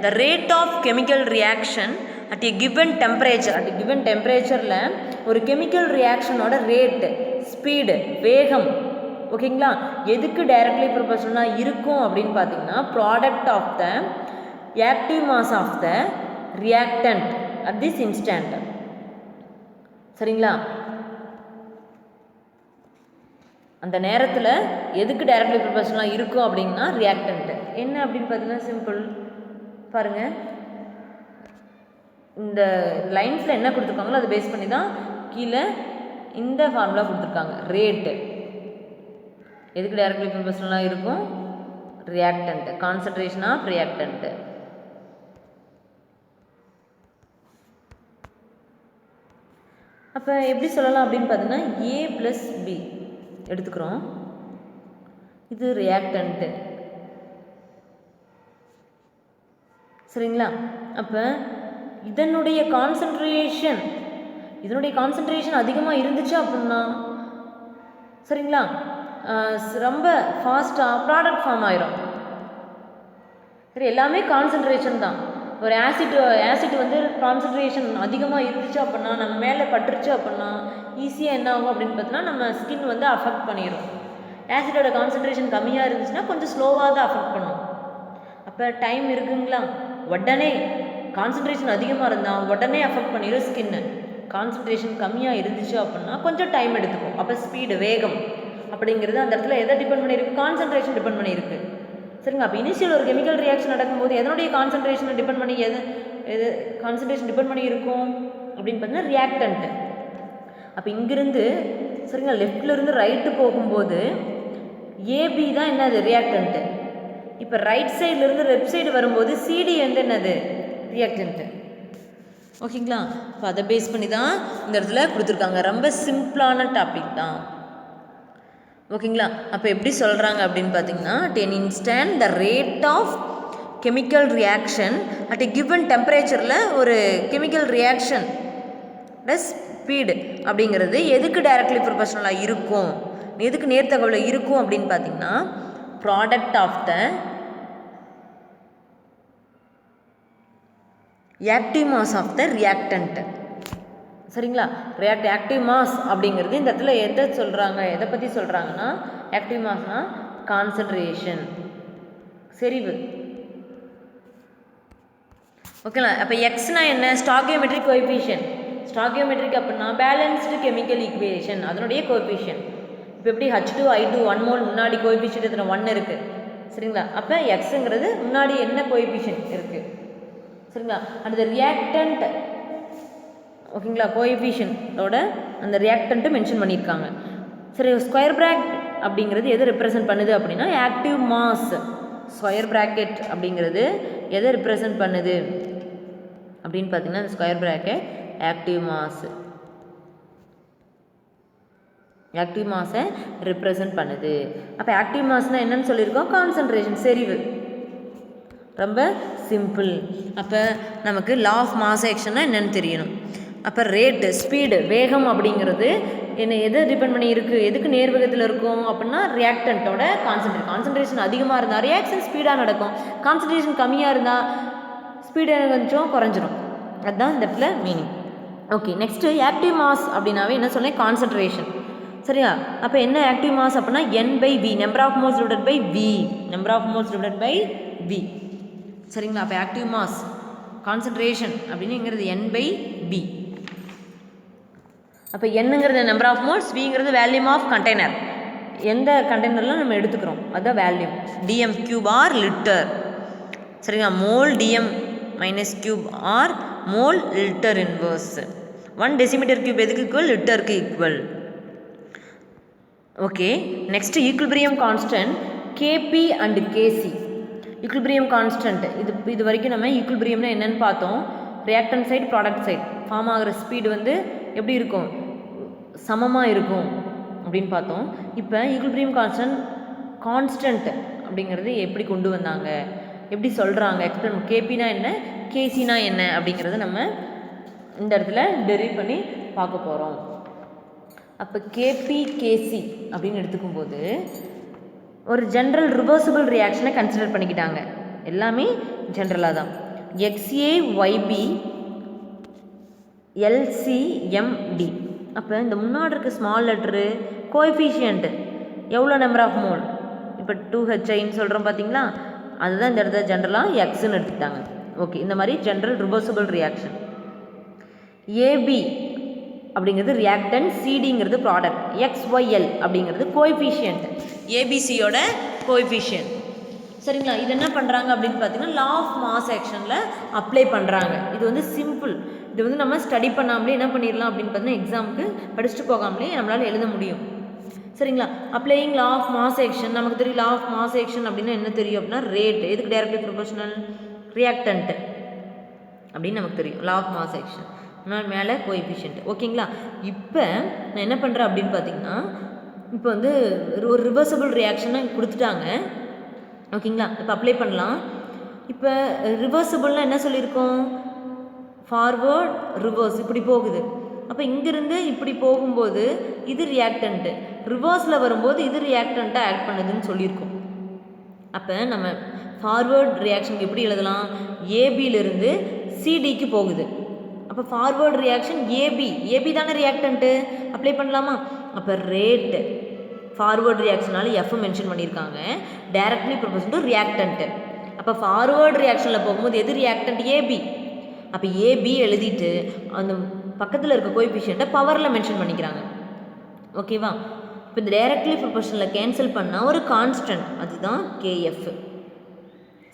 the rate of chemical reaction at a given temperature. At given டெம்பரேச்சரில் ஒரு கெமிக்கல் ரியாக்ஷனோட ரேட்டு, ஸ்பீடு, வேகம் ஓகேங்களா எதுக்கு டைரக்ட்லி ப்ரொபோர்ஷனலாக இருக்கும் அப்படின்னு பார்த்தீங்கன்னா product of the active mass of the reactant at this instant. சரிங்களா? அந்த நேரத்தில் எதுக்கு டைரக்ட்லி ப்ரொபோர்ஷனலாக இருக்கும் அப்படின்னா ரியாக்டன்ட்டு என்ன அப்படின்னு பார்த்தீங்கன்னா சிம்பிள். பாருங்கள், இந்த லைன்ஸில் என்ன கொடுத்துருக்காங்களோ அதை பேஸ் பண்ணி தான் கீழே இந்த ஃபார்முலா கொடுத்துருக்காங்க. ரேட்டு எதுக்கு டைரக்ட்லி ப்ரொபோர்ஷனலாக இருக்கும்? Reactant, concentration of reactant. அப்போ எப்படி சொல்லலாம் அப்படின்னு பார்த்தீங்கன்னா A+B எடுத்துக்கிறோம். இது ரியாக்டன்ட்டு சரிங்களா? அப்போ இதனுடைய கான்சன்ட்ரேஷன் அதிகமாக இருந்துச்சு அப்படின்னா சரிங்களா ரொம்ப ஃபாஸ்ட்டாக ப்ராடக்ட் ஃபார்ம் ஆயிரும். சரி, எல்லாமே கான்சன்ட்ரேஷன் தான். ஒரு ஆசிட் வந்து கான்சன்ட்ரேஷன் அதிகமாக இருந்துச்சு அப்படின்னா நம்ம மேலே பட்டுருச்சு அப்படின்னா ஈஸியாக என்ன ஆகும் அப்படின்னு பார்த்தீங்கன்னா நம்ம ஸ்கின் வந்து அஃபெக்ட் பண்ணிடும். ஆசிடோட கான்சன்ட்ரேஷன் கம்மியாக இருந்துச்சுன்னா கொஞ்சம் ஸ்லோவாக தான் அஃபெக்ட் பண்ணும். அப்போ டைம் இருக்குங்களா? உடனே கான்சன்ட்ரேஷன் அதிகமாக இருந்தால் உடனே அஃபெக்ட் பண்ணிடும் ஸ்கின்னு. கான்சன்ட்ரேஷன் கம்மியாக இருந்துச்சு அப்படின்னா கொஞ்சம் டைம் எடுத்துக்கும். அப்போ ஸ்பீடு, வேகம் அப்படிங்கிறது அந்த இடத்துல எதை டிபெண்ட் பண்ணியிருக்கு? கான்சன்ட்ரேஷன் டிபெண்ட் பண்ணியிருக்கு. சரிங்க? அப்போ இனிஷியல் ஒரு கெமிக்கல் ரியாக்ஷன் நடக்கும்போது எதனுடைய கான்சன்ட்ரேஷனை டிபெண்ட் பண்ணி எது கான்சன்ட்ரேஷன் டிபெண்ட் பண்ணி இருக்கும் அப்படின்னு பார்த்தீங்கன்னா ரியாக்டன்ட்டு. அப்போ இங்கிருந்து சரிங்களா லெஃப்ட்லேருந்து ரைட்டு போகும்போது ஏபி தான் என்னது? ரியாக்டன்ட்டு. இப்போ ரைட் சைட்லேருந்து லெஃப்ட் சைடு வரும்போது சிடி வந்து என்னது? ரியாக்டன்ட்டு. ஓகேங்களா? இப்போ அதை பேஸ் பண்ணி தான் இந்த இடத்துல கொடுத்துருக்காங்க. ரொம்ப சிம்பிளான டாபிக் தான். ஓகேங்களா? அப்போ எப்படி சொல்கிறாங்க அப்படின்னு பார்த்தீங்கன்னா at an instant the rate of chemical reaction at a given temperature-ல ஒரு chemical reaction ஸ்பீடு அப்படிங்கிறது எதுக்கு டைரக்ட்லி ப்ரொபோர்ஷனலாக இருக்கும், எதுக்கு நேர்த்தகவில் இருக்கும் அப்படின்னு பார்த்தீங்கன்னா product of the active mass of the reactant. சரிங்களா? ஆக்டிவ் மாஸ் அப்படிங்கிறது இந்த இடத்துல எதை சொல்கிறாங்க, எதை பற்றி சொல்கிறாங்கன்னா ஆக்டிவ் மாஸ்னால் கான்சன்ட்ரேஷன், செறிவு. ஓகேங்களா? அப்போ எக்ஸ்னால் என்ன? ஸ்டாகியோமெட்ரிக் கோஎஃபிஷியன்ட். ஸ்டாகியோமெட்ரிக் அப்படின்னா பேலன்ஸ்டு கெமிக்கல் ஈக்குவேஷன், அதனுடைய கோஎஃபிஷியன்ட். இப்போ எப்படி H2I2 1 மோல் முன்னாடி கோஎஃபிஷியன்ட் இதில் 1 இருக்குது. சரிங்களா? அப்போ எக்ஸுங்கிறது முன்னாடி என்ன கோஎஃபிஷியன்ட் இருக்குது. சரிங்களா? அடுத்த ரியாக்டன்ட் ஓகேங்களா, கோஎஃபிஷியன்ட்டோட அந்த ரியாக்டன்ட்டு மென்ஷன் பண்ணியிருக்காங்க. சரி, ஸ்கொயர் ப்ராக்கெட் அப்படிங்கிறது எதை ரெப்ரசன்ட் பண்ணுது அப்படின்னா ஆக்டிவ் மாஸ். ஸ்கொயர் ப்ராக்கெட் அப்படிங்கிறது எதை ரெப்ரசன்ட் பண்ணுது அப்படின்னு பார்த்தீங்கன்னா ஸ்கொயர் ப்ராக்கெட் ஆக்டிவ் மாஸை ரெப்ரசன்ட் பண்ணுது. அப்போ ஆக்டிவ் மாஸ்னால் என்னன்னு சொல்லியிருக்கோம், கான்சன்ட்ரேஷன், செறிவு. ரொம்ப சிம்பிள். அப்போ நமக்கு லா ஆஃப் மாஸ் ஆக்ஷன்னா என்னென்னு தெரியணும். அப்போ ரேட்டு, ஸ்பீடு, வேகம் அப்படிங்கிறது என்ன எதை டிபெண்ட் பண்ணி இருக்குது, எதுக்கு நேர்வேகத்தில் இருக்கும் அப்படின்னா ரியாக்டன்ட்டோட கான்சன்ட்ரேஷன் அதிகமாக இருந்தால் ரியாக்ஷன் ஸ்பீடாக நடக்கும், கான்சன்ட்ரேஷன் கம்மியாக இருந்தால் ஸ்பீடு கொஞ்சம் குறைஞ்சிரும். அதுதான் இந்த இடத்துல meaning. Okay, next active mass அப்படின்னாவே என்ன சொன்னேன், கான்சன்ட்ரேஷன். சரியா, அப்போ என்ன ஆக்டிவ் மாஸ் அப்படின்னா N/V, number of moles divided by V. சரிங்களா, அப்போ ஆக்டிவ் மாஸ் கான்சன்ட்ரேஷன் அப்படின்னுங்கிறது N/V. அப்போ என்னங்கிறது நம்பர் ஆஃப் மோல்ஸ், விங்கிறது வேல்யூம் ஆஃப் கண்டெய்னர். எந்த கண்டெய்னர்லாம் நம்ம எடுத்துக்கிறோம் அதுதான் வேல்யூம். dm³ or litre. சரிங்களா, mole dm - cube or mole litre inverse. 1 decimetre cube எதுக்கு ஈக்குவல், லிட்டருக்கு ஈக்குவல். Okay, next equilibrium constant Kp and Kc. Equilibrium constant இது வரைக்கும் நம்ம ஈக்குலிபிரியம்னா என்னென்னு பார்த்தோம். Reactant side, product side form ஆகிற ஸ்பீடு வந்து எப்படி இருக்கும், சமமாக இருக்கும் அப்படின்னு பார்த்தோம். இப்போ ஈக்குலிபிரியம் கான்ஸ்டன்ட் அப்படிங்கிறது எப்படி கொண்டு வந்தாங்க, எப்படி சொல்கிறாங்க, எக்ஸ்பிளைன். கேபினா என்ன, கேசினா என்ன அப்படிங்கிறத நம்ம இந்த இடத்துல டெரிவ் பண்ணி பார்க்க போகிறோம். அப்போ கேபி கேசி அப்படின்னு எடுத்துக்கும்போது ஒரு ஜென்ரல் ரிவர்சிபிள் ரியாக்ஷனை கன்சிடர் பண்ணிக்கிட்டாங்க. எல்லாமே ஜென்ரலாக தான். XaYb LCMD. அப்போ இந்த முன்னாடி இருக்க ஸ்மால் லெட்ரு கோஎஃபிஷியன்ட் எவ்வளோ நம்பர் ஆஃப் மோல், இப்போ 2HIன்னு சொல்கிறோம் பார்த்தீங்களா, அதுதான் இந்த இடத்துல ஜென்ரலாக எக்ஸ்ன்னு எடுத்துக்கிட்டாங்க. ஓகே, இந்த மாதிரி ஜென்ரல் ரிவர்சிபிள் ரியாக்ஷன். ஏபி அப்படிங்கிறது ரியாக்டன்ட், சிடிங்கிறது ப்ராடக்ட், XYL அப்படிங்கிறது கோஎஃபிஷியன்ட், ஏபிசியோட கோஎஃபிஷியன்ட். சரிங்களா, இது என்ன பண்ணுறாங்க அப்படின்னு பார்த்தீங்கன்னா லா ஆஃப் மாஸ் ஆக்ஷனில் அப்ளை பண்ணுறாங்க. இது வந்து சிம்பிள். இது வந்து நம்ம ஸ்டடி பண்ணாமலே என்ன பண்ணிடலாம் அப்படின்னு பார்த்தீங்கன்னா எக்ஸாமுக்கு படிச்சுட்டு போகாமலே நம்மளால் எழுத முடியும். சரிங்களா, applying law of mass action நமக்கு தெரியும். லா ஆஃப் மாஸ் ஆக்ஷன் அப்படின்னா என்ன தெரியும் அப்படின்னா ரேட், எதுக்கு டைரக்ட்லி ப்ரொபோஷனல், ரியாக்டன்ட் அப்படின்னு நமக்கு தெரியும். லா ஆஃப் மாஸ் ஆக்ஷன் மேலே கோஎஃபிஷியன்ட். ஓகேங்களா, இப்போ நான் என்ன பண்ணுறேன் அப்படின்னு பார்த்தீங்கன்னா இப்போ வந்து ஒரு ரிவர்சிபிள் ரியாக்ஷனை கொடுத்துட்டாங்க. ஓகேங்களா, இப்போ அப்ளை பண்ணலாம். இப்போ ரிவர்சிபிள்னால் என்ன சொல்லியிருக்கோம், ஃபார்வர்ட் ரிவர்ஸ் இப்படி போகுது. அப்போ இங்கேருந்து இப்படி போகும்போது இது ரியாக்டன்ட்டு, ரிவர்ஸில் வரும்போது இது ரியாக்டண்ட்டாக ஆக்ட் பண்ணுதுன்னு சொல்லியிருக்கோம். அப்போ நம்ம ஃபார்வர்ட் ரியாக்ஷனுக்கு எப்படி எழுதலாம், ஏபியிலிருந்து சிடிக்கு போகுது. அப்போ ஃபார்வர்ட் ரியாக்ஷன் ஏபி தானே ரியாக்டன்ட்டு, அப்ளை பண்ணலாமா. அப்போ ரேட்டு ஃபார்வர்ட் ரியாக்ஷனால எஃப் மென்ஷன் பண்ணியிருக்காங்க, டைரக்ட்லி ப்ரொபோஷனல் டு ரியாக்டன்ட்டு. அப்போ ஃபார்வர்ட் ரியாக்ஷனில் போகும்போது எது ரியாக்டன்ட், ஏபி. அப்போ ஏபி எழுதிட்டு அந்த பக்கத்தில் இருக்க கோஎஃபிஷியன்ட்டை பவரில் மென்ஷன் பண்ணிக்கிறாங்க. ஓகேவா, இப்போ இந்த டைரக்ட்லி ப்ரொபோஷனலில் கேன்சல் பண்ணால் ஒரு கான்ஸ்டன்ட், அதுதான் கேஎஃப்.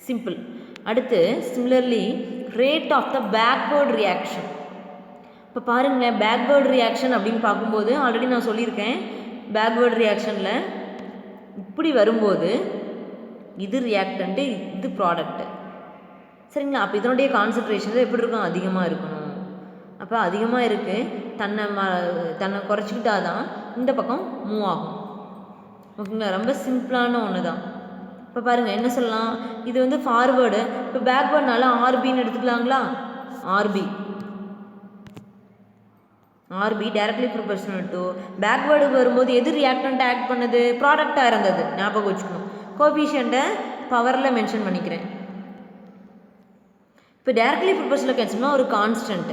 சிம்பிள். அடுத்து similarly rate of the backward reaction. இப்போ பாருங்களேன், பேக்வேர்ட் ரியாக்ஷன் அப்படின்னு பார்க்கும்போது ஆல்ரெடி நான் சொல்லியிருக்கேன், பேக்வேர்ட் ரியாக்ஷனில் இப்படி வரும்போது இது ரியாக்டன்ட்டு, இது ப்ராடக்ட்டு. சரிங்களா, அப்போ இதனுடைய கான்சன்ட்ரேஷன் எப்படி இருக்கும், அதிகமாக இருக்கணும். அப்போ அதிகமாக இருக்குது, தன்னை குறைச்சிக்கிட்டா தான் இந்த பக்கம் மூவ் ஆகும். ஓகேங்களா, ரொம்ப சிம்பிளான ஒன்று தான். இப்போ பாருங்கள் என்ன சொல்லலாம், இது வந்து ஃபார்வேர்டு, இப்போ பேக்வேர்ட்னால ஆர்பின்னு எடுத்துக்கலாங்களா. ஆர்பி டைரக்ட்லி ப்ரொபோஷனல் டு பேக்வேர்டுக்கு வரும்போது எது ரியாக்டன்ட் ஆக்ட் பண்ணுது, ப்ராடக்டாக இருந்தது, ஞாபகம் வச்சுக்கணும். கோஎஃபிஷியன்ட்டை பவரில் மென்ஷன் பண்ணிக்கிறேன். இப்போ டைரக்ட்லி ப்ரொபோஷனல் கேன்சல்னா ஒரு கான்ஸ்டன்ட்,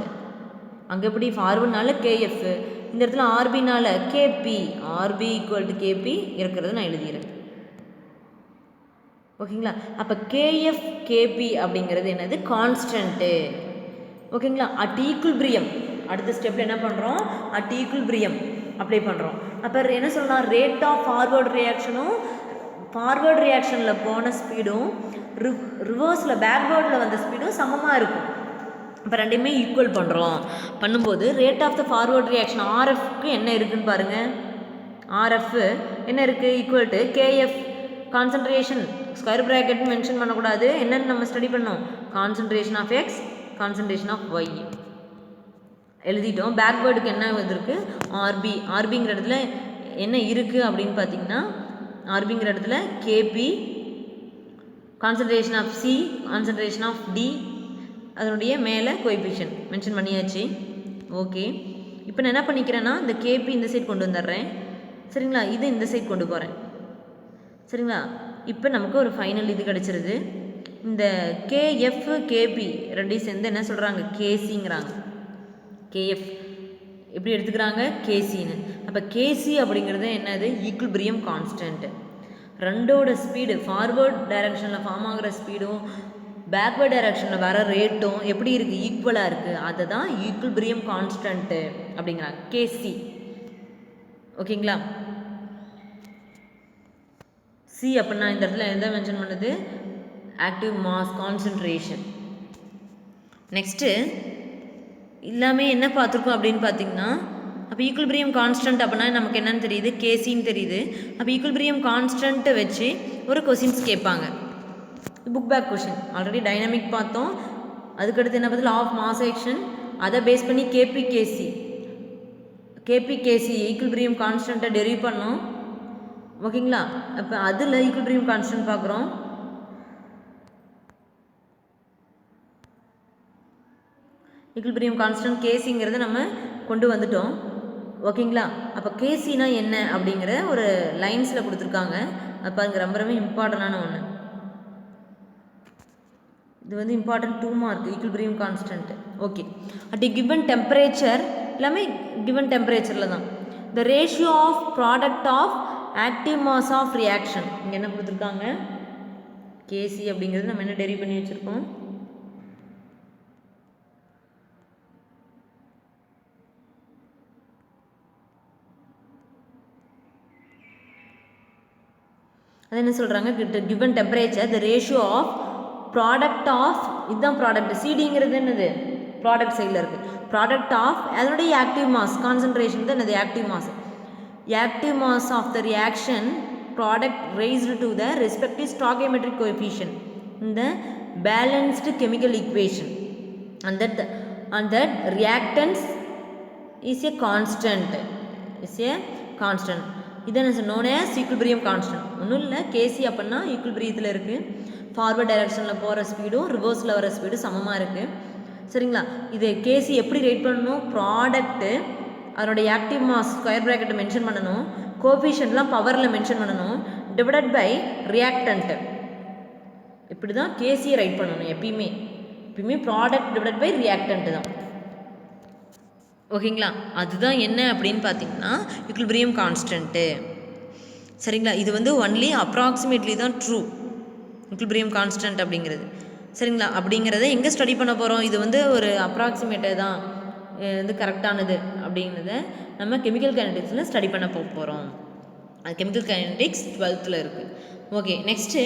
அங்கே எப்படி ஃபார்வர்ட்னால கேஎஃப், இந்த இடத்துல ஆர்பினால K B, R B equal to K B இருக்கிறது நான் எழுதிக்கிறேன். ஓகேங்களா, அப்போ கேஎஃப் கேபி அப்படிங்கிறது என்னது, கான்ஸ்டன்ட்டு. ஓகேங்களா, அட் ஈக்குலிபிரியம் அடுத்த ஸ்டெப்பில் என்ன பண்ணுறோம், அட் ஈக்குலிபிரியம் அப்ளை பண்ணுறோம். அப்போ என்ன சொல்லலாம், ரேட் ஆஃப் ஃபார்வர்ட் ரியாக்ஷனும் ஃபார்வர்ட் ரியாக்ஷனில் போன ஸ்பீடும் ரிவர்ஸில் பேக்வேர்டில் வந்த ஸ்பீடும் சமமாக இருக்கும். இப்போ ரெண்டையுமே ஈக்குவல் பண்ணும்போது rate of the forward reaction ஆர்எஃப்க்கு என்ன இருக்குதுன்னு பாருங்கள். ஆர்எஃப் என்ன இருக்குது? Equal to K F concentration, square bracket mention பண்ணக்கூடாது. என்னென்னு நம்ம ஸ்டடி பண்ணோம்? Concentration of X, concentration of Y எழுதிட்டோம். பேக்வேர்டுக்கு என்ன வந்திருக்கு? ஆர்பி. ஆர்பிங்கிற இடத்துல என்ன இருக்குது அப்படின்னு பார்த்தீங்கன்னா, ஆர்பிங்கிற இடத்துல kb, concentration of C, concentration of D, அதனுடைய மேலே கோஎஃபிஷியன்ட் மென்ஷன் பண்ணியாச்சு. ஓகே, இப்போ நான் என்ன பண்ணிக்கிறேன்னா இந்த கேபி இந்த சைட் கொண்டு வந்துடுறேன். சரிங்களா, இது இந்த சைட் கொண்டு போகிறேன். சரிங்களா, இப்போ நமக்கு ஒரு ஃபைனல் இது கிடச்சிருது. இந்த கேஎஃப் கேபி ரெண்டையும் சேர்ந்து என்ன சொல்கிறாங்க? கேசிங்கிறாங்க. கேஎஃப் எப்படி எடுத்துக்கிறாங்க? கேசின்னு. அப்போ கேசி அப்படிங்கிறது என்னது? Equilibrium constant. ரெண்டோட ஸ்பீடு, ஃபார்வர்ட் டைரக்ஷனில் ஃபார்ம் ஆகிற ஸ்பீடும் பேக்வேர்ட் டைரக்ஷனில் வர ரேட்டும் எப்படி இருக்குது? ஈக்குவலாக இருக்குது. அதை தான் ஈக்குலிபிரியம் கான்ஸ்டன்ட்டு அப்படிங்கிறாங்க, கேசி. ஓகேங்களா, சி அப்படின்னா இந்த இடத்துல எதை மென்ஷன் பண்ணுது? Active mass concentration. நெக்ஸ்ட்டு எல்லாமே என்ன பார்த்துருக்கோம் அப்படின்னு பார்த்தீங்கன்னா, அப்போ ஈக்குலிபிரியம் கான்ஸ்டன்ட் அப்படின்னா நமக்கு என்னன்னு தெரியுது? கேசின்னு தெரியுது. அப்போ ஈக்குலிபிரியம் கான்ஸ்டன்ட்டை வச்சு ஒரு கொஸ்டின்ஸ் கேட்பாங்க. Book back question already dynamic பார்த்தோம். அதுக்கடுத்து என்ன பார்த்தா? Law of mass action. அதை பேஸ் பண்ணி கேபிகேசி ஈக்குலிபிரியம் கான்ஸ்டன்ட்டை டெரிவ் பண்ணோம். ஓகேங்களா, அப்போ அதில் ஈக்குலிபிரியம் கான்ஸ்டன்ட் பார்க்குறோம். ஈக்குலிபிரியம் கான்ஸ்டன்ட் கேசிங்கிறத நம்ம கொண்டு வந்துட்டோம். ஓகேங்களா, அப்போ கேசினா என்ன அப்படிங்கிற ஒரு லைன்ஸில் கொடுத்துருக்காங்க. அப்போ அங்கே ரொம்ப ரொம்ப இம்பார்ட்டண்டான ஒன்று. இது வந்து important 2 mark equilibrium constant. Okay, at given temperature எல்லாமே கிவன் டெம்பரேச்சரில் தான். The ratio of product of active mass of reaction இங்கே என்ன கொடுத்துருக்காங்க? கேசி அப்படிங்கிறது நம்ம என்ன டெரிவ் பண்ணி வச்சுருக்கோம்? அது என்ன சொல்கிறாங்க? Given temperature the ratio of product of, இதுதான் ப்ராடக்ட். சிடிங்கிறது என்னது? ப்ராடக்ட் சைடில் இருக்குது. ப்ராடக்ட் ஆஃப் அதனுடைய ஆக்டிவ் மாஸ் கான்சன்ட்ரேஷன் தான் என்னது? Active mass. Active mass of the reaction product raised to the respective stoichiometric coefficient in the balanced chemical equation, and that reactance is a constant. இது என்ன known as equilibrium constant. ஒன்றும் இல்லை, கேசி அப்படின்னா ஈக்குலிபிரியத்தில் இருக்குது. ஃபார்வர்ட் டைரக்ஷனில் போகிற ஸ்பீடும் ரிவர்ஸில் வர ஸ்பீடும் சமமாக இருக்குது. சரிங்களா, இது கேசி எப்படி ரேட் பண்ணணும்? ப்ராடக்ட்டு அதனுடைய ஆக்டிவ் மாஸ் ஸ்கொயர் ப்ராக்கெட்டை மென்ஷன் பண்ணணும். கோஎஃபிஷியன்ட்லாம் பவரில் மென்ஷன் பண்ணணும். Divided by reactant. இப்படி தான் கேசியை ரைட் பண்ணணும். எப்பயுமே ப்ராடக்ட் டிவைடட் பை ரியாக்டன்ட் தான். ஓகேங்களா, அதுதான் என்ன அப்படின்னு பார்த்தீங்கன்னா ஈக்குலிபிரியம் கான்ஸ்டன்ட்டு. சரிங்களா, இது வந்து ஒன்லி அப்ராக்சிமேட்லி தான் ட்ரூ ஈக்குலிபிரியம் கான்ஸ்டன்ட் அப்படிங்கிறது. சரிங்களா, அப்படிங்கிறத எங்கே ஸ்டடி பண்ண போகிறோம்? இது வந்து ஒரு அப்ராக்சிமேட்டை தான் வந்து கரெக்டானது அப்படிங்கிறத நம்ம கெமிக்கல் கைனடிக்ஸில் ஸ்டடி பண்ண போகிறோம். அது கெமிக்கல் கைனடிக்ஸ் 12th இருக்குது. Okay, next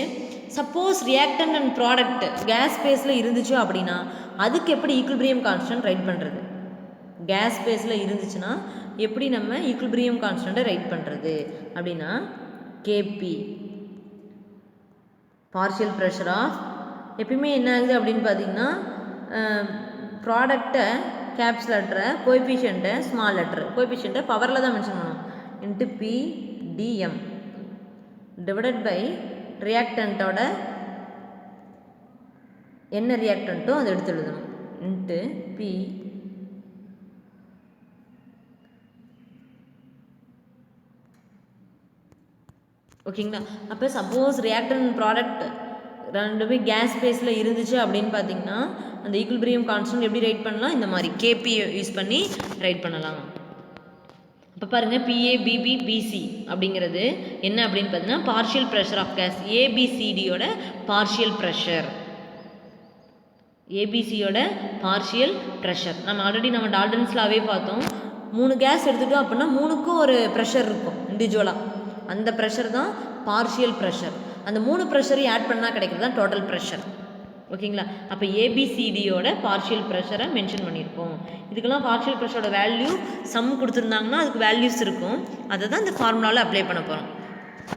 suppose reactant and product gas ஸ்பேஸில் இருந்துச்சு அப்படின்னா அதுக்கு எப்படி ஈக்குலிபிரியம் கான்ஸ்டன்ட் ரைட் பண்ணுறது? கேஸ் ஸ்பேஸில் இருந்துச்சுன்னா எப்படி நம்ம ஈக்குலிபிரியம் கான்ஸ்டன்ட்டை ரைட் பண்ணுறது அப்படின்னா, கேபி பார்ஷியல் ப்ரெஷர் ஆஃப், எப்பயுமே என்ன ஆகுது அப்படின்னு பார்த்தீங்கன்னா ப்ராடக்டை கேப்ஸ் லெட்டரை, கோஎஃபிஷியண்ட்டை ஸ்மால் லெட்டர், கோஎஃபிஷியண்ட்டை பவரில் தான் மென்ஷன் பண்ணணும். இன்ட்டு பிடிஎம் டிவைடட் பை ரியாக்டன்ட்டோட என்ன ரியாக்டன்ட்டோ அதை எடுத்து எழுதணும். இன்ட்டு பி ஓகேங்களா. அப்போ சப்போஸ் ரியாக்டன் ப்ராடக்ட் ரெண்டுமே கேஸ் ஸ்பேஸில் இருந்துச்சு அப்படின்னு பார்த்தீங்கன்னா அந்த ஈக்குலிபிரியம் கான்ஸ்டன்ட் எப்படி ரைட் பண்ணலாம்? இந்த மாதிரி கேபி யூஸ் பண்ணி ரைட் பண்ணலாம். இப்போ பாருங்கள், பிஏபிபிபிசி அப்படிங்கிறது என்ன அப்படின்னு பார்த்தீங்கன்னா பார்ஷியல் ப்ரெஷர் ஆஃப் கேஸ். ஏபிசிடியோட பார்ஷியல் ப்ரெஷர், ஏபிசியோட பார்ஷியல் ப்ரெஷர். நம்ம ஆல்ரெடி நம்ம டால்டன்ஸ்லாவே பார்த்தோம். 3 கேஸ் எடுத்துட்டோம் அப்படின்னா 3க்கும் ஒரு ப்ரெஷர் இருக்கும் இண்டிவிஜுவலாக. அந்த ப்ரெஷர் தான் பார்ஷியல் ப்ரெஷர். அந்த 3 ப்ரெஷரையும் ஆட் பண்ணால் கிடைக்கிறது தான் டோட்டல் ப்ரெஷர். ஓகேங்களா. அப்போ ஏபிசிடியோட பார்ஷியல் ப்ரெஷரை மென்ஷன் பண்ணியிருக்கோம். இதுக்கெல்லாம் பார்ஷியல் ப்ரெஷரோட வேல்யூ சம் கொடுத்துருந்தாங்கன்னா அதுக்கு வேல்யூஸ் இருக்கும். அதை தான் இந்த ஃபார்முலாவில் அப்ளை பண்ண போகிறோம்.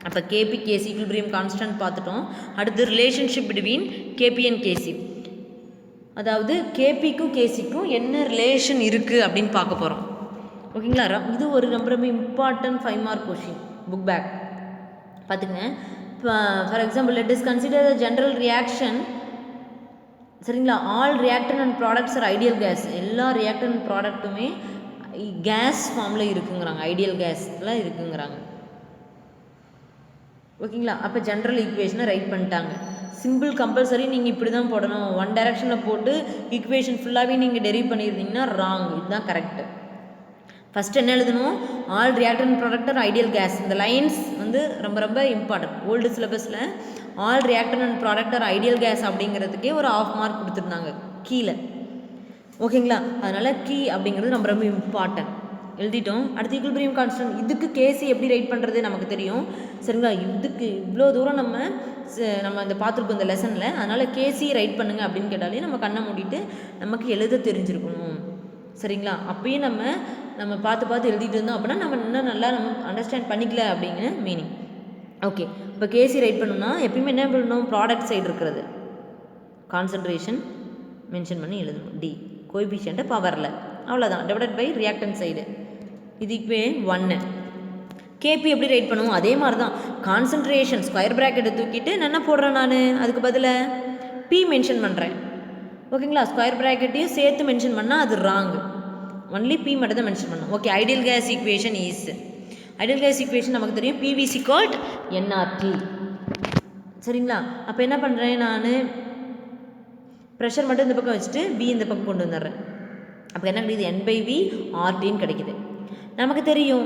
அப்போ கேபி கேசி ஈக்குலிபிரியம் கான்ஸ்டன்ட் பார்த்துட்டோம். அடுத்து ரிலேஷன்ஷிப் பிட்வீன் கேபி அண்ட் கேசி, அதாவது கேபிக்கும் கேசிக்கும் என்ன ரிலேஷன் இருக்குது அப்படின்னு பார்க்க போகிறோம். ஓகேங்களா. இது ஒரு ரொம்ப ரொம்ப important 5 mark question, book back பார்த்துங்க. For example let us consider the general reaction. சரிங்களா. All reactant and products are ideal gas. எல்லா ரியாக்டன் அண்ட் ப்ராடக்ட்டுமே கேஸ் ஃபார்மில் இருக்குங்கிறாங்க, ஐடியல் கேஸில் இருக்குங்கிறாங்க. ஓகேங்களா. அப்போ ஜென்ரல் ஈக்குவேஷனை ரைட் பண்ணிட்டாங்க. சிம்பிள் கம்பல்சரி நீங்கள் இப்படி தான் போடணும். ஒன் டைரக்ஷனில் போட்டு ஈக்குவேஷன் ஃபுல்லாகவே நீங்கள் டெரிவ் பண்ணியிருந்தீங்கன்னா ராங். இதுதான் கரெக்டு. ஃபஸ்ட்டு என்ன எழுதணும், all reactant product are ideal gas. இந்த லைன்ஸ் வந்து ரொம்ப ரொம்ப இம்பார்ட்டன்ட். ஓல்டு சிலபஸில் all reactant and product are ideal gas அப்படிங்கிறதுக்கே ஒரு 1/2 மார்க் கொடுத்துருந்தாங்க கீழே. ஓகேங்களா. அதனால் கீ அப்படிங்கிறது ரொம்ப ரொம்ப இம்பார்ட்டன்ட். எழுதிட்டோம். அடுத்து ஈக்குலிபிரியம் கான்ஸ்டன்ட். இதுக்கு கேசி எப்படி ரைட் பண்ணுறது நமக்கு தெரியும். சரிங்களா. இதுக்கு இவ்வளோ தூரம் நம்ம இந்த பார்த்துருக்கோம் இந்த லெசனில். அதனால் கேசி ரைட் பண்ணுங்க அப்படின்னு கேட்டாலே நம்ம கண்ணை மூடிட்டு நமக்கு எழுத தெரிஞ்சிருக்கணும். சரிங்களா. அப்பயும் நம்ம பார்த்து எழுதிட்டு இருந்தோம் அப்படின்னா நம்ம இன்னும் நல்லா நம்ம அண்டர்ஸ்டாண்ட் பண்ணிக்கல அப்படிங்கிற மீனிங். ஓகே. இப்போ கேசி ரைட் பண்ணணும்னா எப்பயுமே என்ன பண்ணணும், ப்ராடக்ட் சைடு இருக்கிறது கான்சன்ட்ரேஷன் மென்ஷன் பண்ணி எழுதணும். டி கோஎஃபிஷியன்ட் பவரில், அவ்வளோதான். Divided by reactant side. இதுக்கு 1. கேபி எப்படி ரைட் பண்ணுவோம், அதே மாதிரி தான். கான்சன்ட்ரேஷன் ஸ்கொயர் ப்ராக்கெட்டை தூக்கிட்டு என்ன போடுறேன் நான், அதுக்கு பதிலாக பி மென்ஷன் பண்ணுறேன். ஓகேங்களா. ஸ்கொயர் ப்ராக்கெட்டையும் சேர்த்து மென்ஷன் பண்ணால் அது ராங்கு. ஒன்லி பி மட்டும் தான் மென்ஷன் பண்ணணும். Okay. Ideal case equation is, ideal case equation நமக்கு தெரியும், பிவிசி கால்ட் என்ஆர்டி. சரிங்களா. அப்போ என்ன பண்ணுறேன் நான், ப்ரெஷர் மட்டும் இந்த பக்கம் வச்சுட்டு பி இந்த பக்கம் கொண்டு வந்துடுறேன். அப்போ என்ன கிடைக்குது, N/V RTன்னு கிடைக்குது நமக்கு தெரியும்.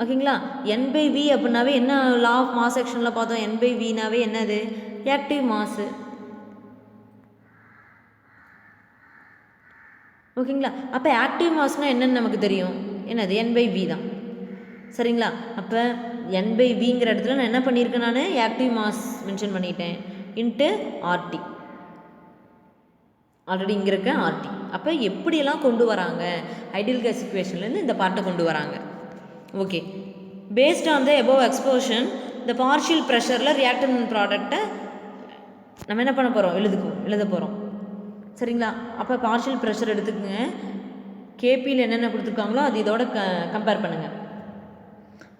ஓகேங்களா. N/V அப்படின்னாவே என்ன, லா ஆஃப் மாஸ் செக்ஷனில் பார்த்தோம். N/Vனாவே என்னது, ஆக்டிவ் மாஸு. ஓகேங்களா. அப்போ ஆக்டிவ் மாஸ்னால் என்னென்னு நமக்கு தெரியும், என்னது N/V தான். சரிங்களா. அப்போ N/Vங்கிற இடத்துல நான் என்ன பண்ணியிருக்கேன், நான் ஆக்டிவ் மாஸ் மென்ஷன் பண்ணிட்டேன் இன்ட்டு RT. ஆல்ரெடி இங்கே இருக்க RT. அப்போ எப்படியெல்லாம் கொண்டு வராங்க, ஐடியல் கேஸ் ஈக்குவேஷன்லேருந்து இந்த பார்ட்டை கொண்டு வராங்க. Okay. Based on the above expression இந்த பார்ஷியல் ப்ரெஷரில் ரியாக்டன் ப்ராடக்டை நம்ம என்ன பண்ண போகிறோம், எழுத போகிறோம். சரிங்களா. அப்போ பார்ஷியல் ப்ரெஷர் எடுத்துக்கோங்க. கேபியில் என்னென்ன கொடுத்துருக்காங்களோ அது இதோட கம்பேர் பண்ணுங்கள்.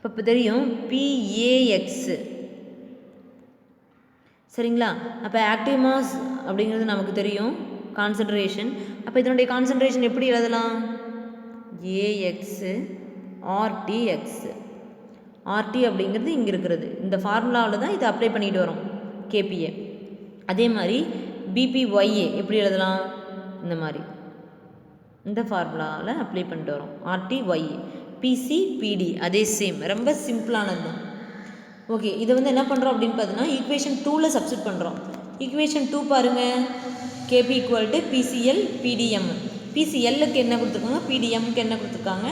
இப்போ தெரியும் PAX. சரிங்களா. அப்போ ஆக்டிவ் மாஸ் அப்படிங்கிறது நமக்கு தெரியும், கான்சன்ட்ரேஷன். அப்போ இதனுடைய கான்சன்ட்ரேஷன் எப்படி எழுதலாம், AX RTX. RT அப்படிங்கிறது இங்கே இருக்கிறது, இந்த ஃபார்முலாவில் தான் இதை அப்ளை பண்ணிட்டு வரோம் கேபியை. அதே மாதிரி BPYA எப்படி எழுதலாம், இந்த மாதிரி இந்த ஃபார்முலாவில் அப்ளை பண்ணிட்டு வரோம். RTYA. PC PD அதே சேம், ரொம்ப சிம்பிளானது தான். ஓகே. இதை வந்து என்ன பண்ணுறோம் அப்படின்னு பார்த்தீங்கன்னா ஈக்குவேஷன் 2ல் சப்ஸ்டிட் பண்ணுறோம். ஈக்குவேஷன் 2 பாருங்கள், KP = PCL PDM. PCLக்கு என்ன கொடுத்துருக்காங்க, PDMக்கு என்ன கொடுத்துருக்காங்க,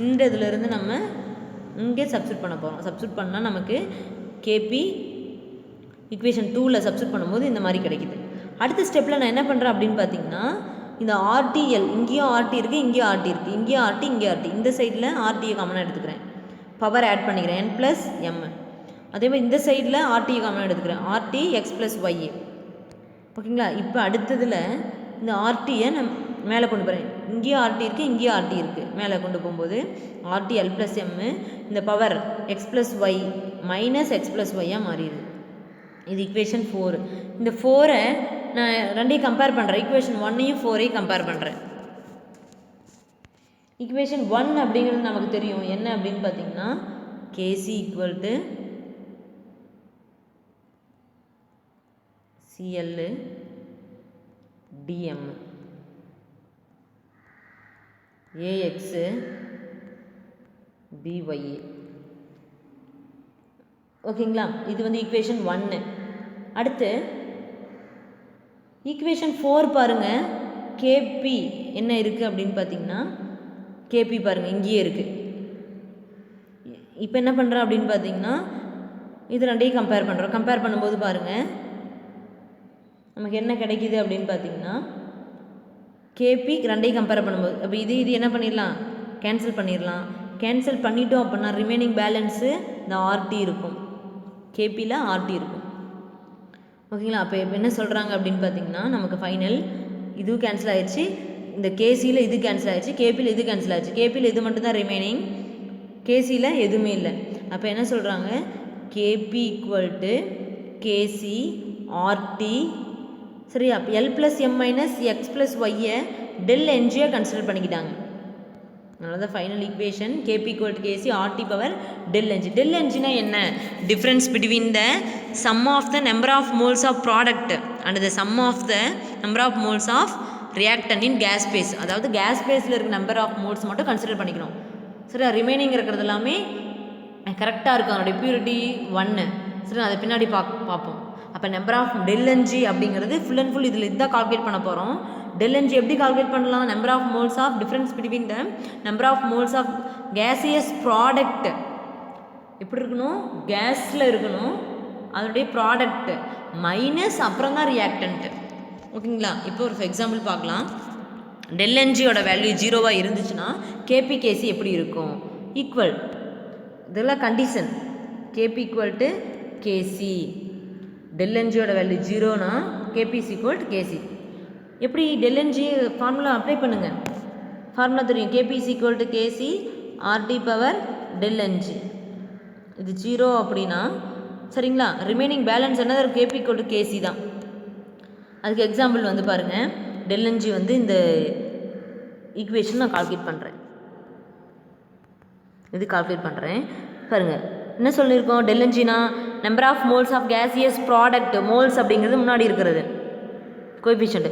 இந்த இதிலேருந்து நம்ம இங்கே சப்ஸ்டிட் பண்ண போகிறோம். சப்ஸ்டிட் பண்ணால் நமக்கு KP ஈக்குவேஷன் 2ல் சப்ஸ்டிட் பண்ணும்போது இந்த மாதிரி கிடைக்குது. அடுத்த ஸ்டெப்பில் நான் என்ன பண்ணுறேன் அப்படின்னு பார்த்தீங்கன்னா இந்த RTL, இங்கேயும் RT இருக்குது, இங்கேயும் RT இருக்குது, இங்கேயும் RT, இங்கே RT, இந்த சைடில் RTயை காமனாக எடுத்துக்கிறேன், பவர் ஆட் பண்ணிக்கிறேன் N+M. அதே மாதிரி இந்த சைடில் RTயை காமனாக எடுத்துக்கிறேன், RTX + YA. ஓகேங்களா. இப்போ அடுத்ததில் இந்த RTயை நான் மேலே கொண்டு போகிறேன். இங்கேயும் RT இருக்குது, இங்கேயும் RT இருக்குது. மேலே கொண்டு போகும்போது RTL + M, இந்த power X + Y -X + Y மாறிடுது. இது ஈக்குவேஷன் 4. இந்த 4ஐ நான் ரெண்டையும் கம்பேர் பண்ணுறேன். ஈக்குவேஷன் 1ஐயும் 4ஐயும் கம்பேர் பண்ணுறேன். ஈக்குவேஷன் 1 அப்படிங்கிறது நமக்கு தெரியும் என்ன அப்படின்னு பார்த்தீங்கன்னா KC = CL DM, AX BYA. ஓகேங்களா. இது வந்து ஈக்குவேஷன் 1. அடுத்து ஈக்குவேஷன் 4 பாருங்கள், KP என்ன இருக்குது அப்படின்னு பார்த்தீங்கன்னா KP பாருங்கள் இங்கேயே இருக்குது. இப்போ என்ன பண்ணுறோம் அப்படின்னு பார்த்தீங்கன்னா இது ரெண்டையும் கம்பேர் பண்ணுறோம். கம்பேர் பண்ணும்போது பாருங்கள் நமக்கு என்ன கிடைக்கிது அப்படின்னு பார்த்தீங்கன்னா கேபி ரெண்டையும் கம்பேர் பண்ணும்போது அப்போ இது என்ன பண்ணிடலாம், கேன்சல் பண்ணிடலாம். கேன்சல் பண்ணிட்டோம் அப்படின்னா ரிமைனிங் பேலன்ஸு இந்த ஆர்டி இருக்கும், கேபியில் ஆர்டி இருக்கும். ஓகேங்களா. அப்போ இப்போ என்ன சொல்கிறாங்க அப்படின்னு பார்த்தீங்கன்னா நமக்கு ஃபைனல் இதுவும் கேன்சல் ஆகிடுச்சு, இந்த கேசியில் இது கேன்சல் ஆகிடுச்சு, கேபியில் இது கேன்சல் ஆகிடுச்சு. கேபியில் இது மட்டும்தான் ரிமைனிங், கேசியில் எதுவுமே இல்லை. அப்போ என்ன சொல்கிறாங்க, K P equal to K C R T. சரி, அப்போ L plus M minus X plus ஒய்யை டெல் என்ஜியை கன்சிடர் பண்ணிக்கிட்டாங்க. அதனால தான் final equation K P equal to K C R T power del N G. Del என்ஜினா என்ன, difference between the sum of the number of moles of product and the sum of the number of moles of reactant in gas space. அதாவது கேஸ் ஸ்பேஸில் இருக்க நம்பர் ஆஃப் மோல்ஸ் மட்டும் கன்சிடர் பண்ணிக்கணும். சரி, ரிமைனிங் இருக்கிறது எல்லாமே கரெக்டாக இருக்கும், அதனுடைய பியூரிட்டி 1. சரி, அதை பின்னாடி பார்ப்போம். அப்போ நம்பர் ஆஃப் டெல் என்ஜி அப்படிங்கிறது ஃபுல் அண்ட் ஃபுல் இதில் இதுதான் கால்குலேட் பண்ண போகிறோம். டெல் என்ஜி எப்படி கால்குலேட் பண்ணலாம், number of moles of difference between the number of moles of gaseous product எப்படி இருக்கணும், கேஸில் இருக்கணும், அதனுடைய ப்ராடக்ட் மைனஸ் அப்புறம் தான் ரியாக்டன்ட்டு. ஓகேங்களா. இப்போ ஒரு எக்ஸாம்பிள் பார்க்கலாம். டெல் என்ஜியோட வேல்யூ 0வாக இருந்துச்சுன்னா கேபி கேசி எப்படி இருக்கும், ஈக்குவல், இதெல்லாம் condition, K P equal to K C. Del என்ஜியோட வேல்யூ 0னா K P is equal to K C. எப்படி டெல் என்ஜி ஃபார்முலா அப்ளை பண்ணுங்கள், ஃபார்முலா தெரியும், K P is equal to K C R T power del N G. இது 0 அப்படின்னா சரிங்களா, ரிமைனிங் பேலன்ஸ் என்னது, கேபி ஈக்குவல் டு கேசி தான். அதுக்கு எக்ஸாம்பிள் வந்து பாருங்கள், டெல் என்ஜி வந்து இந்த ஈக்குவேஷன் நான் கால்குலேட் பண்ணுறேன், இது கால்குலேட் பண்ணுறேன் பாருங்கள். என்ன சொல்லியிருக்கோம், டெல் என்ஜினா number of moles of gaseous product, moles அப்படிங்கிறது முன்னாடி இருக்கிறது கோஎஃபிஷியன்ட்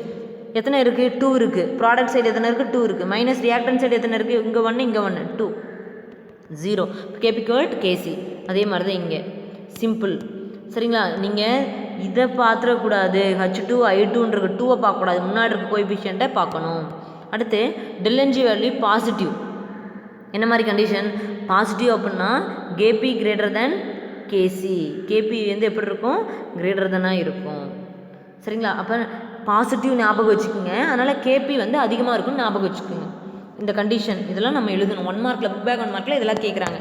எத்தனை இருக்குது, 2 இருக்குது. ப்ராடக்ட் சைடு எத்தனை இருக்குது, 2 இருக்குது. மைனஸ் ரியாக்டன் சைடு எத்தனை இருக்குது, இங்கே 1 இங்கே 1, 2, 0. Kp equal to kc. அதே மாதிரி தான் இங்கே சிம்பிள். சரிங்களா. நீங்கள் இதை பார்த்துடக்கூடாது, H2 I2ன்றது 2வை பார்க்கக்கூடாது, முன்னாடி இருக்க கோஎஃபிஷியன்ட்டை பார்க்கணும். அடுத்து டெல் என்ஜி வேல்யூ பாசிட்டிவ். என்ன மாதிரி கண்டிஷன், பாசிட்டிவ் அப்படின்னா KP greater than KC. KP வந்து எப்படி இருக்கும், கிரேட்டர் தென்னாக இருக்கும். சரிங்களா. அப்போ பாசிட்டிவ் ஞாபகம் வச்சுக்கோங்க, அதனால் கேபி வந்து அதிகமாக இருக்கும்னு ஞாபகம் வச்சுக்கோங்க. இந்த கண்டிஷன் இதெல்லாம் நம்ம எழுதணும் 1 மார்க்கில், புக் பேக் 1 மார்க்கில் இதெல்லாம் கேட்குறாங்க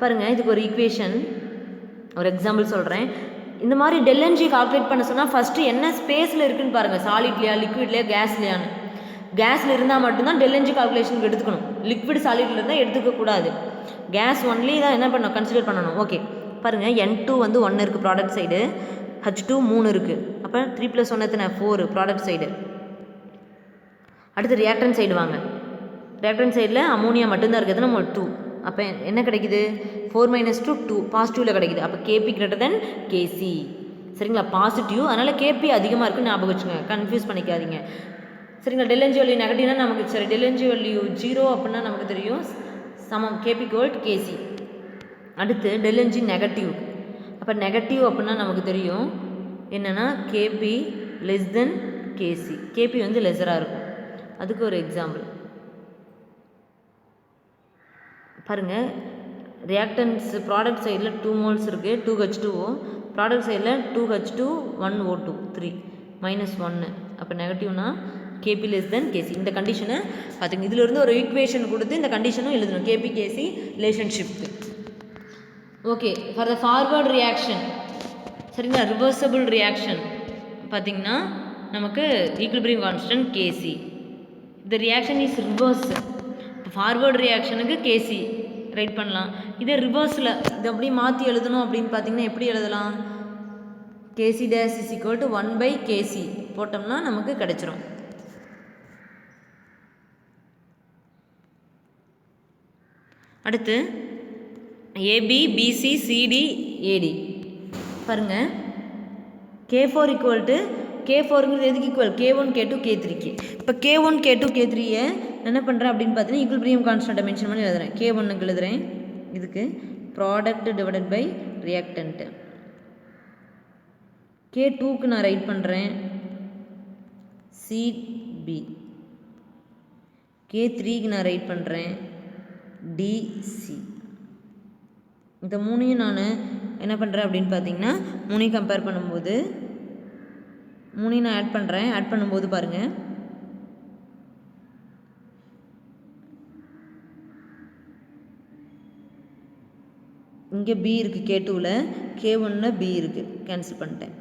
பாருங்கள். இதுக்கு ஒரு ஈக்குவேஷன், ஒரு எக்ஸாம்பிள் சொல்கிறேன். இந்த மாதிரி டெல் என்ஜி கால்குலேட் பண்ண சொன்னால் ஃபஸ்ட்டு என்ன ஸ்பேஸில் இருக்குதுன்னு பாருங்கள், சாலிட்லையா லிக்விட்லையா கேஸ்லையான்னு. கேஸில் இருந்தால் மட்டும்தான் டெல் என்ஜி கால்குலேஷனுக்கு எடுத்துக்கணும், லிக்விட் சாலிடில் இருந்தால் எடுத்துக்கக்கூடாது. கேஸ் ஒன்லி தான் என்ன பண்ணணும், கன்சிடர் பண்ணணும். ஓகே பாருங்கள், N2 வந்து 1 இருக்குது ப்ராடக்ட் சைடு, H2 3 இருக்குது. அப்போ 3 + 1 எத்தனை, 4 ப்ராடக்ட் சைடு. அடுத்து ரியாக்டன் சைடு வாங்க, ரியாக்டன் சைடில் அமோனியா மட்டும்தான் இருக்குது, நம்ம 2. அப்போ என்ன கிடைக்குது, 4 - 2 2 பாசிட்டிவில் கிடைக்குது. அப்போ கேபி கிரேட்டர் தென் கேசி. சரிங்களா, பாசிட்டிவ், அதனால் கேபி அதிகமாக இருக்குன்னு ஞாபகம் வச்சுங்க, கன்ஃபியூஸ் பண்ணிக்காதீங்க. சரிங்களா. டெல் என்ஜி வேல்யூ நெகட்டிவ்னா நமக்கு சரி, டெல் என்ஜி வேல்யூ 0 அப்படின்னா நமக்கு தெரியும் சமம் கேபி ஈக்குவல் டு கேசி. அடுத்து டெல் என்ஜி நெகட்டிவ், அப்போ நெகட்டிவ் அப்படின்னா நமக்கு தெரியும் என்னென்னா KP less than KC. KP வந்து லெஸராக இருக்கும். அதுக்கு ஒரு எக்ஸாம்பிள் பாருங்கள். ரியாக்டன்ஸ் ப்ராடக்ட் சைடில் 2 மோல்ஸ் இருக்குது, 2H2O. ப்ராடக்ட் சைடில் 2H2 1O2 3 -1. அப்போ நெகட்டிவ்னா கேபி லெஸ் தென் கேசி. இந்த கண்டிஷனை பார்த்துங்க. இதிலிருந்து ஒரு ஈக்குவேஷன் கொடுத்து இந்த கண்டிஷனும் எழுதணும், கேபி கேசி ரிலேஷன்ஷிப்க்கு. Okay, for the forward reaction சரிங்களா, ரிவர்சபிள் ரியாக்ஷன் பார்த்திங்கன்னா நமக்கு ஈக்குலிபிரியம் கான்ஸ்டன்ட் கேசி. இந்த ரியாக்ஷன் இஸ் ரிவர்ஸ். ஃபார்வர்டு ரியாக்ஷனுக்கு கேசி ரைட் பண்ணலாம். இதே ரிவர்ஸில் இது அப்படியே மாற்றி எழுதணும் அப்படின்னு பார்த்தீங்கன்னா எப்படி எழுதலாம், K C dash is equal to 1/KC போட்டோம்னா நமக்கு கிடைச்சிரும். அடுத்து ஏபி பிசி சிடி ஏடி பாருங்கள். K4 ஈக்குவல் டு K4ங்கிறது எதுக்கு ஈக்குவல், K1 K2 K3க்கு. இப்போ K1 K2 K3யை என்ன பண்ணுறேன் அப்படின்னு பார்த்தீங்கன்னா ஈக்குலிபிரியம் கான்ஸ்டன்ட்டை மென்ஷன் பண்ணி எழுதுறேன். K1க்கு எழுதுகிறேன், இதுக்கு ப்ராடக்ட் டிவைடட் பை ரியாக்டன்ட்டு. K2க்கு நான் ரைட் பண்ணுறேன் சிபி. K3க்கு நான் ரைட் பண்ணுறேன் டிசி. இந்த மூணையும் நான் என்ன பண்ணுறேன் அப்படின்னு பார்த்தீங்கன்னா மூணையும் கம்பேர் பண்ணும்போது மூணையும் நான் ஆட் பண்ணுறேன். ஆட் பண்ணும்போது பாருங்கள், இங்கே பி இருக்குது K2ல், K1ல் பி இருக்குது, கேன்சல் பண்ணிட்டேன்.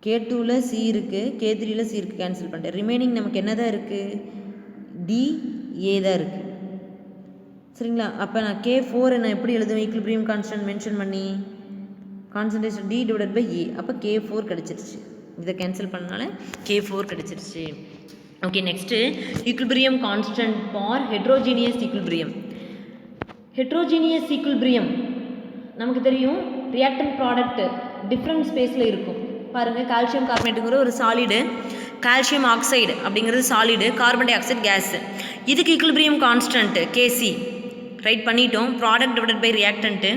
K2ல் சி இருக்குது, K3ல் சி இருக்குது, கேன்சல் பண்ணிட்டேன். ரிமைனிங் நமக்கு என்ன தான் இருக்குது? டி ஏ தான் இருக்குது. சரிங்களா? அப்போ நான் K4 நான் எப்படி எழுதுவேன்? ஈக்குலிபிரியம் கான்ஸ்டன்ட் மென்ஷன் பண்ணி கான்சன்ட்ரேஷன் D டிவைடட் பை ஏ. அப்போ K4 கிடச்சிருச்சு. இதை கேன்சல் பண்ணனால K4 கிடச்சிருச்சு. Okay, next equilibrium constant for heterogeneous equilibrium. Heterogeneous equilibrium நமக்கு தெரியும், ரியாக்டன்ட் ப்ராடக்ட் டிஃப்ரெண்ட் ஸ்பேஸில் இருக்கும். பாருங்கள், கால்சியம் கார்பனேட்டுங்கிற ஒரு சாலிடு, கால்சியம் ஆக்சைடு அப்படிங்கிறது solid, carbon dioxide gas. இதுக்கு ஈக்குலிபிரியம் கான்ஸ்டன்ட் KC ரைட் பண்ணிட்டோம். Product divided by reactant.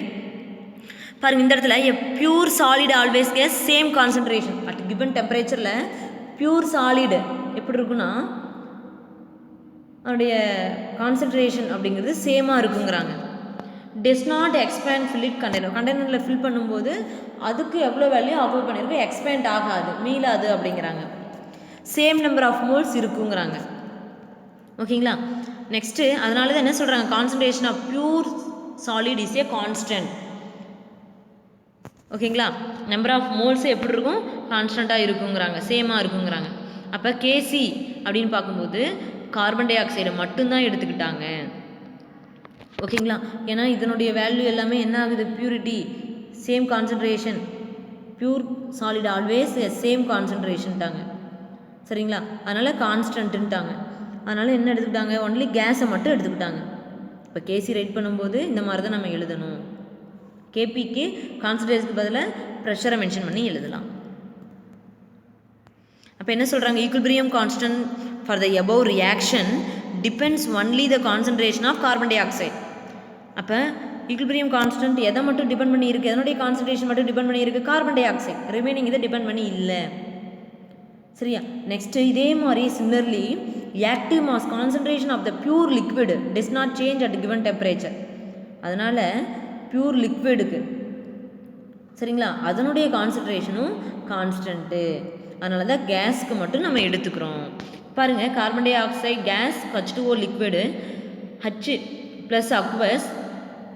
பாருங்கள், இந்த இடத்துல a pure solid always has same concentration at given டெம்பரேச்சரில். பியூர் சாலிடு எப்படி இருக்குன்னா அதனுடைய கான்சன்ட்ரேஷன் அப்படிங்கிறது சேமாக இருக்குங்கிறாங்க. Does not expand fill it container. கண்டெய்னரில் ஃபில் பண்ணும்போது அதுக்கு எவ்வளோ வேல்யூ ஆக்குபை பண்ணியிருக்கு, எக்ஸ்பேண்ட் ஆகாது, மீளாது அப்படிங்கிறாங்க. சேம் நம்பர் ஆஃப் மோல்ஸ் இருக்குங்கிறாங்க. ஓகேங்களா? நெக்ஸ்ட்டு அதனால தான் என்ன சொல்கிறாங்க, concentration of pure solid is a constant. ஓகேங்களா? நம்பர் ஆஃப் மோல்ஸ் எப்படி இருக்கும், கான்ஸ்டண்ட்டாக இருக்குங்கிறாங்க, சேமாக இருக்குங்கிறாங்க. அப்போ KC அப்படின்னு பார்க்கும்போது கார்பன் டை ஆக்சைடை மட்டும்தான் எடுத்துக்கிட்டாங்க. ஓகேங்களா? ஏன்னா இதனுடைய வேல்யூ எல்லாமே என்ன ஆகுது, purity, same concentration, pure solid always same கான்சன்ட்ரேஷன்ட்டாங்க. சரிங்களா? அதனால் கான்ஸ்டன்ட்டுன்ட்டாங்க. அதனால் என்ன எடுத்துக்கிட்டாங்க, ஒன்லி கேஸை மட்டும் எடுத்துக்கிட்டாங்க. இப்போ KC ரைட் பண்ணும்போது இந்த மாதிரி தான் நம்ம எழுதணும். KPக்கு கான்சன்ட்ரேஷனுக்கு பதிலாக ப்ரெஷரை மென்ஷன் பண்ணி எழுதலாம். அப்போ என்ன சொல்கிறாங்க, equilibrium constant for the above reaction depends only the concentration of carbon dioxide. அப்போ ஈக்குலிபிரியம் கான்ஸ்டன்ட் எதை மட்டும் டிபெண்ட் பண்ணி இருக்குது, எதனுடைய கான்சன்ட்ரேஷன் மட்டும் டிபெண்ட் பண்ணி இருக்குது, கார்பன் டை ஆக்சைடு. ரிமைனிங் இதை டிபெண்ட் பண்ணி இல்லை. சரியா? நெக்ஸ்ட்டு இதே மாதிரி similarly active mass concentration of the pure liquid does not change at given temperature. அதனால் பியூர் லிக்விடுக்கு சரிங்களா அதனுடைய கான்சன்ட்ரேஷனும் கான்ஸ்டன்ட்டு. அதனால தான் கேஸ்க்கு மட்டும் நம்ம எடுத்துக்கிறோம். பாருங்கள், carbon dioxide gas, H2O liquid, H plus aqueous,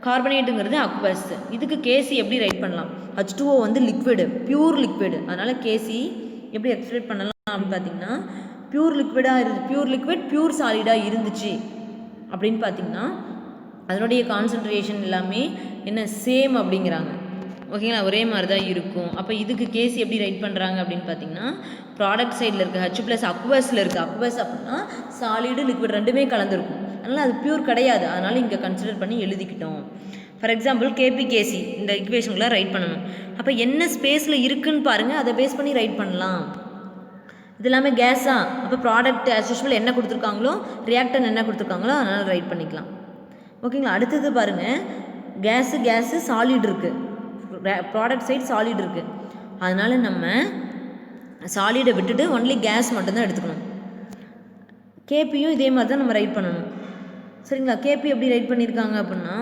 கார்பனேட்டுங்கிறது அக்வஸ். இதுக்கு KC எப்படி ரைட் பண்ணலாம், H2O வந்து லிக்விடு, பியூர் லிக்விடு. அதனால் KC எப்படி எக்ஸ்பிரேட் பண்ணலாம் அப்படின்னு பார்த்தீங்கன்னா, பியூர் லிக்விடாக இருந்து பியூர் லிக்விட் பியூர் சாலிடாக இருந்துச்சு அப்படின்னு பார்த்தீங்கன்னா அதனுடைய கான்சன்ட்ரேஷன் எல்லாமே என்ன சேம் அப்படிங்கிறாங்க. ஓகேங்களா? ஒரே மாதிரி தான் இருக்கும். அப்போ இதுக்கு KC எப்படி ரைட் பண்ணுறாங்க அப்படின்னு பார்த்தீங்கன்னா, ப்ராடக்ட் சைடில் இருக்குது H ப்ளஸ் அக்வஸில் இருக்குது. அக்வஸ் அப்படின்னா சாலிடு லிக்விட் ரெண்டுமே கலந்துருக்கும். அதனால் அது பியூர் கிடையாது. அதனால் இங்கே கன்சிடர் பண்ணி எழுதிக்கிட்டோம். ஃபார் எக்ஸாம்பிள் KPKC இந்த இக்குவேஷனுக்குள்ள ரைட் பண்ணணும். அப்போ என்ன ஸ்பேஸில் இருக்குதுன்னு பாருங்கள், அதை பேஸ் பண்ணி ரைட் பண்ணலாம். இது எல்லாமே கேஸா, அப்போ ப்ராடக்ட் ஆஸ் யூஷுவல் என்ன கொடுத்துருக்காங்களோ, ரியாக்டன் என்ன கொடுத்துருக்காங்களோ அதனால் ரைட் பண்ணிக்கலாம். ஓகேங்களா? அடுத்தது பாருங்கள், கேஸு சாலிட் இருக்குது, ப்ராடக்ட் சைடு சாலிட் இருக்குது. அதனால் நம்ம சாலிடை விட்டுட்டு ஒன்லி கேஸ் மட்டும்தான் எடுத்துக்கணும். KPயும் இதே மாதிரி தான் நம்ம ரைட் பண்ணணும். சரிங்களா? KP எப்படி ரைட் பண்ணியிருக்காங்க அப்படின்னா,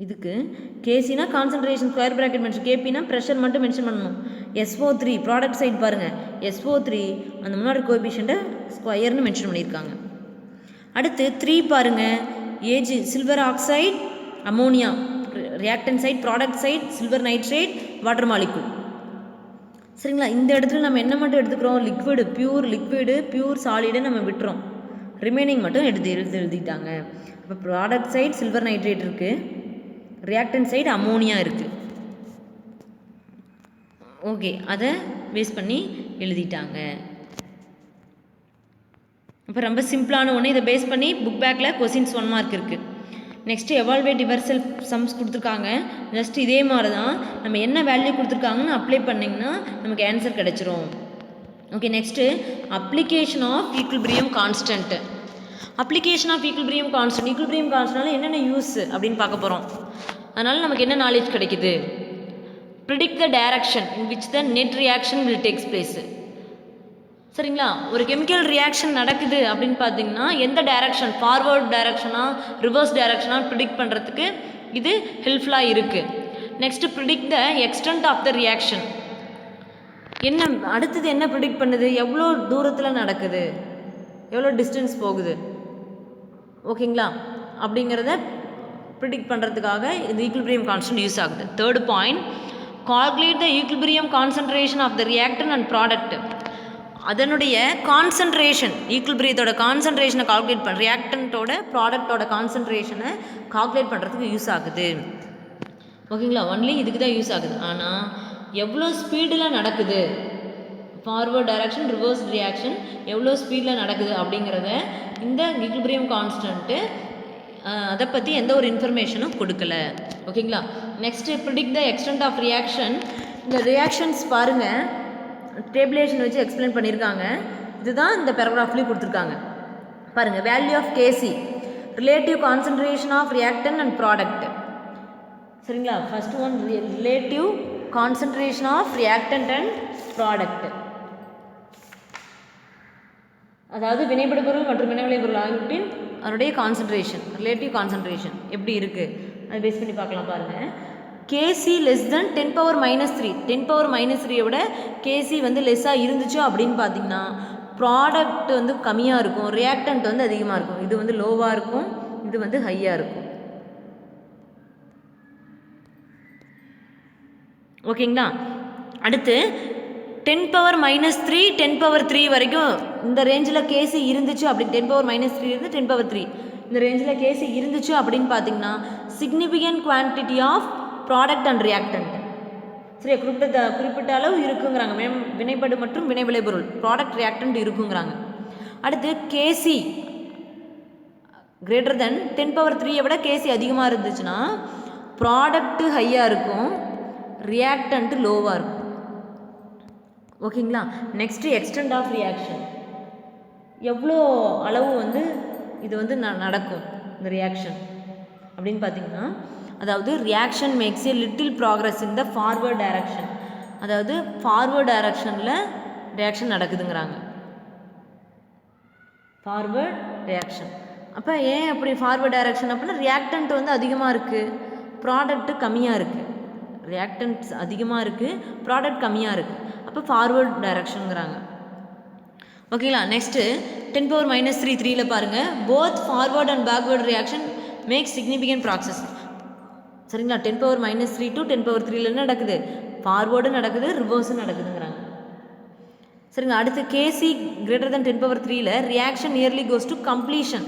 இதுக்கு KCனா கான்சன்ட்ரேஷன் ஸ்கொயர் ப்ராக்கெட் மென்ஷன், KPனா ப்ரெஷர் மட்டும் மென்ஷன் பண்ணணும். SO3 ப்ராடக்ட் சைடு பாருங்கள், SO3 அந்த முன்னாடி கோஎஃபிஷியண்ட்டை ஸ்கொயர்னு மென்ஷன் பண்ணியிருக்காங்க. அடுத்து 3 பாருங்கள், ஏஜ் silver oxide ammonia, reactant side product side silver nitrate water molecule. சரிங்களா? இந்த இடத்துல நம்ம என்ன மட்டும் எடுத்துக்கிறோம், லிக்விடு, பியூர் லிக்விடு, பியூர் சாலிடை நம்ம விட்டுறோம். ரிமைனிங் மட்டும் எழுதிட்டாங்க. இப்போ ப்ராடக்ட் சைட் சில்வர் நைட்ரேட் இருக்குது, ரியாக்டன் சைடு அமோனியா இருக்குது. ஓகே, அதை பேஸ் பண்ணி எழுதிட்டாங்க. அப்போ ரொம்ப சிம்பிளான ஒன்று. இதை பேஸ் பண்ணி புக் பேக்கில் கொஸ்டின்ஸ் 1 மார்க் இருக்குது. நெக்ஸ்ட்டு எவால்வேட் டிவர்சல் சம்ஸ் கொடுத்துருக்காங்க. ஜஸ்ட் இதே மாதிரி தான் நம்ம என்ன வேல்யூ கொடுத்துருக்காங்கன்னு அப்ளை பண்ணிங்கன்னா நமக்கு ஆன்சர் கிடச்சிரும். Okay, next application of equilibrium constant. Application of equilibrium constant, equilibrium கான்ஸ்டன்ட்னால என்னென்ன யூஸ் அப்படின்னு பார்க்க போகிறோம். அதனால் நமக்கு என்ன நாலேஜ் கிடைக்குது, predict the direction in which the net reaction will takes place. சரிங்களா? ஒரு கெமிக்கல் ரியாக்ஷன் நடக்குது அப்படின்னு பார்த்தீங்கன்னா எந்த டைரக்ஷன், ஃபார்வர்ட் டைரக்ஷனா ரிவர்ஸ் டைரக்ஷனா ப்ரிடிக்ட் பண்ணுறதுக்கு இது ஹெல்ப்ஃபுல்லாக இருக்குது. Next predict the extent of the reaction. என்ன அடுத்தது என்ன ப்ரிடிக்ட் பண்ணுது, எவ்வளோ தூரத்தில் நடக்குது, எவ்வளோ டிஸ்டன்ஸ் போகுது, ஓகேங்களா, அப்படிங்கிறத ப்ரிடிக்ட் பண்ணுறதுக்காக இந்த ஈக்விலிபிரியம் கான்ஸ்டன்ட் யூஸ் ஆகுது. Third point, calculate the equilibrium concentration of the reactant and product. அதனுடைய கான்சன்ட்ரேஷன், ஈக்விலிபிரியத்தோட கான்சன்ட்ரேஷனை கால்குலேட் பண்ண, ரியாக்டன்ட்டோட ப்ராடக்டோட கான்சன்ட்ரேஷனை கால்குலேட் பண்ணுறதுக்கு யூஸ் ஆகுது, ஓகேங்களா. ஒன்லி இதுக்கு தான் யூஸ் ஆகுது. ஆனால் எவ்வளோ ஸ்பீடில் நடக்குது, ஃபார்வர்ட் டைரக்ஷன், ரிவர்ஸ் ரியாக்ஷன் எவ்வளோ ஸ்பீடில் நடக்குது அப்படிங்கிறத இந்த ஈக்விலிபிரியம் கான்ஸ்டன்ட்டு அதை பற்றி எந்த ஒரு இன்ஃபர்மேஷனும் கொடுக்கல, ஓகேங்களா. Next predict the extent of reaction. இந்த ரியாக்ஷன்ஸ் பாருங்கள், டேபிளேஷன் வச்சு எக்ஸ்பிளைன் பண்ணியிருக்காங்க. இதுதான் இந்த பேராகிராஃப்லேயும் கொடுத்துருக்காங்க பாருங்கள். Value of K C, relative concentration of reactant and product, சரிங்களா. First one relative concentration of reactant and product, அதாவது வினைபடுபொருள் மற்றும் வினைவிளைபொருள் ஆகியவற்றின் அதனுடைய கான்சன்ட்ரேஷன், ரிலேட்டிவ் கான்சன்ட்ரேஷன் எப்படி இருக்குது அதை பேஸ் பண்ணி பார்க்கலாம் பாருங்கள். கேசி லெஸ் தென் 10⁻³ 10⁻³ விட கேசி வந்து லெஸ்ஸாக இருந்துச்சோ அப்படின்னு பார்த்தீங்கன்னா ப்ராடக்ட் வந்து கம்மியாக இருக்கும், ரியாக்டன்ட் வந்து அதிகமாக இருக்கும். இது வந்து லோவாக இருக்கும், இது வந்து ஹையாக இருக்கும், ஓகேங்களா. அடுத்து 10⁻³ 10⁻³ வரைக்கும் இந்த ரேஞ்சில் கேசி இருந்துச்சு அப்படி 10⁻³ இருந்து 10⁻³ இந்த ரேஞ்சில் கேசி இருந்துச்சு அப்படின்னு பார்த்தீங்கன்னா significant quantity of product and reactant, சரி, குறிப்பிட்ட அளவு இருக்குங்கிறாங்க. வினைபடு மற்றும் வினை விளைபொருள் ப்ராடக்ட் ரியாக்டன்ட் இருக்குங்கிறாங்க. அடுத்து கேசி கிரேட்டர் தென் 10⁻³ விட கேசி அதிகமாக இருந்துச்சுன்னா ப்ராடக்ட்டு ஹையாக இருக்கும், ரியாக்டன்ட் லோவாக இருக்கும், ஓகேங்களா. நெக்ஸ்ட்டு எக்ஸ்டென்ட் ஆஃப் ரியாக்ஷன், எவ்வளோ அளவு வந்து இது வந்து நடக்கும் இந்த ரியாக்ஷன் அப்படின்னு பார்த்தீங்கன்னா, அதாவது reaction makes a little progress in the forward direction, அதாவது ஃபார்வர்ட் டைரக்ஷனில் ரியாக்ஷன் நடக்குதுங்கிறாங்க, ஃபார்வர்ட் ரியாக்ஷன். அப்போ ஏன் அப்படி ஃபார்வர்ட் டைரக்ஷன் அப்படின்னா ரியாக்டன்ட் வந்து அதிகமாக இருக்குது, ப்ராடக்ட்டு கம்மியாக இருக்குது, ரியாக்டன்ட்ஸ் அதிகமாக இருக்குது, ப்ராடக்ட் கம்மியாக இருக்குது, அப்போ ஃபார்வர்ட் டைரக்ஷனுங்கிறாங்க, ஓகேங்களா. நெக்ஸ்ட்டு 10⁻³ 3ல் பாருங்கள், both forward and backward reaction make significant process, சரிங்களா. 10⁻³ to 10⁻³ என்ன நடக்குது, ஃபார்வேர்டும் நடக்குது, ரிவர்ஸும் நடக்குதுங்கிறாங்க, சரிங்களா. அடுத்து K C greater than 10⁻³ reaction nearly goes to completion,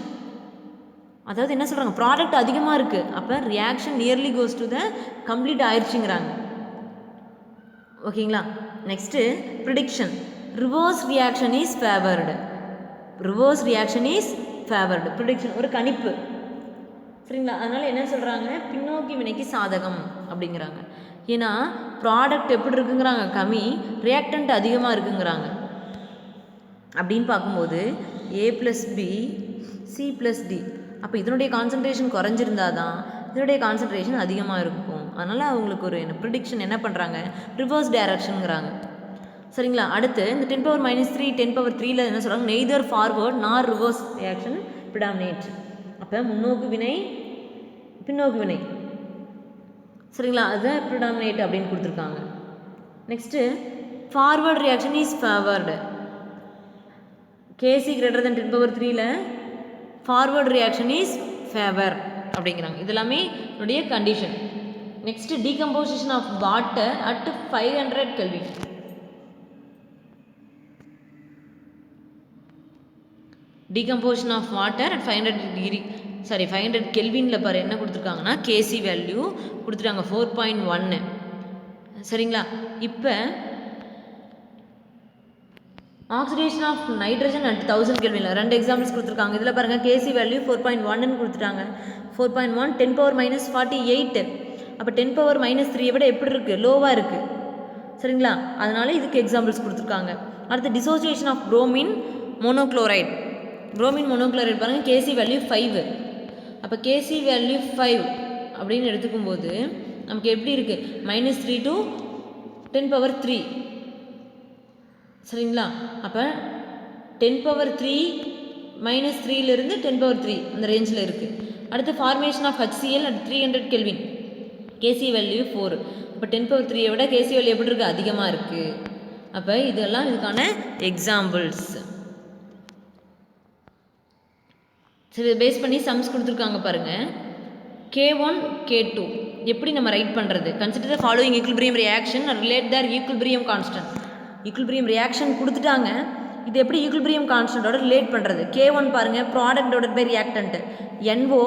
அதாவது என்ன சொல்கிறாங்க, ப்ராடக்ட் அதிகமாக இருக்குது, அப்போ reaction nearly goes to the complete ஆயிடுச்சுங்கிறாங்க, ஓகேங்களா. Next prediction, reverse reaction is favoured, reverse reaction is favoured, prediction ஒரு கணிப்பு, சரிங்களா. அதனால் என்ன சொல்கிறாங்க, பின்னோக்கி வினைக்கு சாதகம் அப்படிங்கிறாங்க. ஏன்னா ப்ராடக்ட் எப்படி இருக்குங்கிறாங்க, கம்மி, ரியாக்டன்ட் அதிகமாக இருக்குங்கிறாங்க. அப்படின்னு பார்க்கும்போது A+B C+D, அப்போ இதனுடைய கான்சன்ட்ரேஷன் குறைஞ்சிருந்தா தான் இதனுடைய கான்சன்ட்ரேஷன் அதிகமாக இருக்கும். அதனால் அவங்களுக்கு ஒரு ப்ரிடிக்ஷன் என்ன பண்ணுறாங்க, ரிவர்ஸ் டைரக்ஷனுங்கிறாங்க, சரிங்களா. அடுத்து இந்த 10⁻³ 10⁻³ என்ன சொல்கிறாங்க, நெய்தர் ஃபார்வர்ட் நார் ரிவர்ஸ் ரியாக்ஷன் ப்ரிடாமினேட், அப்போ முன்னோக்கு வினை பின்னோக்கு வினை, சரிங்களா, அது ப்ரிடாமினேட் அப்படின்னு கொடுத்துருக்காங்க. Next forward reaction is favoured, KC greater than 10⁻³ forward reaction is favour அப்படிங்கிறாங்க. இதெல்லாமே என்னுடைய condition. Next decomposition of water at 500 kelvin, decomposition of water at 500 கெல்வினில் பாரு என்ன கொடுத்துருக்காங்கன்னா கேசி வேல்யூ கொடுத்துருக்காங்க 4.1, சரிங்களா. இப்போ ஆக்சிடேஷன் ஆஃப் நைட்ரஜன் அட் 1000 கெல்வினில் 2 எக்ஸாம்பிள்ஸ் கொடுத்துருக்காங்க. இதில் பாருங்கள் கேசி வேல்யூ 4.1ன்னு கொடுத்துட்டாங்க. 4.1 10⁻48, அப்போ 10⁻³ விட எப்படி இருக்குது, லோவாக இருக்குது, சரிங்களா. அதனால் இதுக்கு எக்ஸாம்பிள்ஸ் கொடுத்துருக்காங்க. அடுத்து டிசோசியேஷன் ஆஃப் புரோமின் மோனோக்ளோரைட், புரோமின் மோனோக்ளோரைட் பாருங்கள் கேசி வேல்யூ 5, அப்போ கேசி வேல்யூ 5 அப்படின்னு எடுத்துக்கும்போது நமக்கு எப்படி இருக்குது, -3 to 10⁻3, சரிங்களா. அப்போ 10⁻3 -3லிருந்து 10⁻3 அந்த ரேஞ்சில் இருக்குது. அடுத்து formation of HCl at 300 kelvin, KC value 4, இப்போ 10⁻3 விட கேசி வேல்யூ எப்படி இருக்குது, அதிகமாக இருக்குது. அப்போ இதெல்லாம் இதுக்கான எக்ஸாம்பிள்ஸ். சரி, இதை பேஸ் பண்ணி சம்ஸ் கொடுத்துருக்காங்க பாருங்கள். K1 K2 எப்படி நம்ம ரைட் பண்ணுறது? Consider the following equilibrium reaction and relate their equilibrium constant. Equilibrium reaction கொடுத்துட்டாங்க, இது எப்படி ஈக்குலிபிரியம் கான்ஸ்டன்ட்டோட ரிலேட் பண்ணுறது? K1 பாருங்கள், product divided by reactant. NO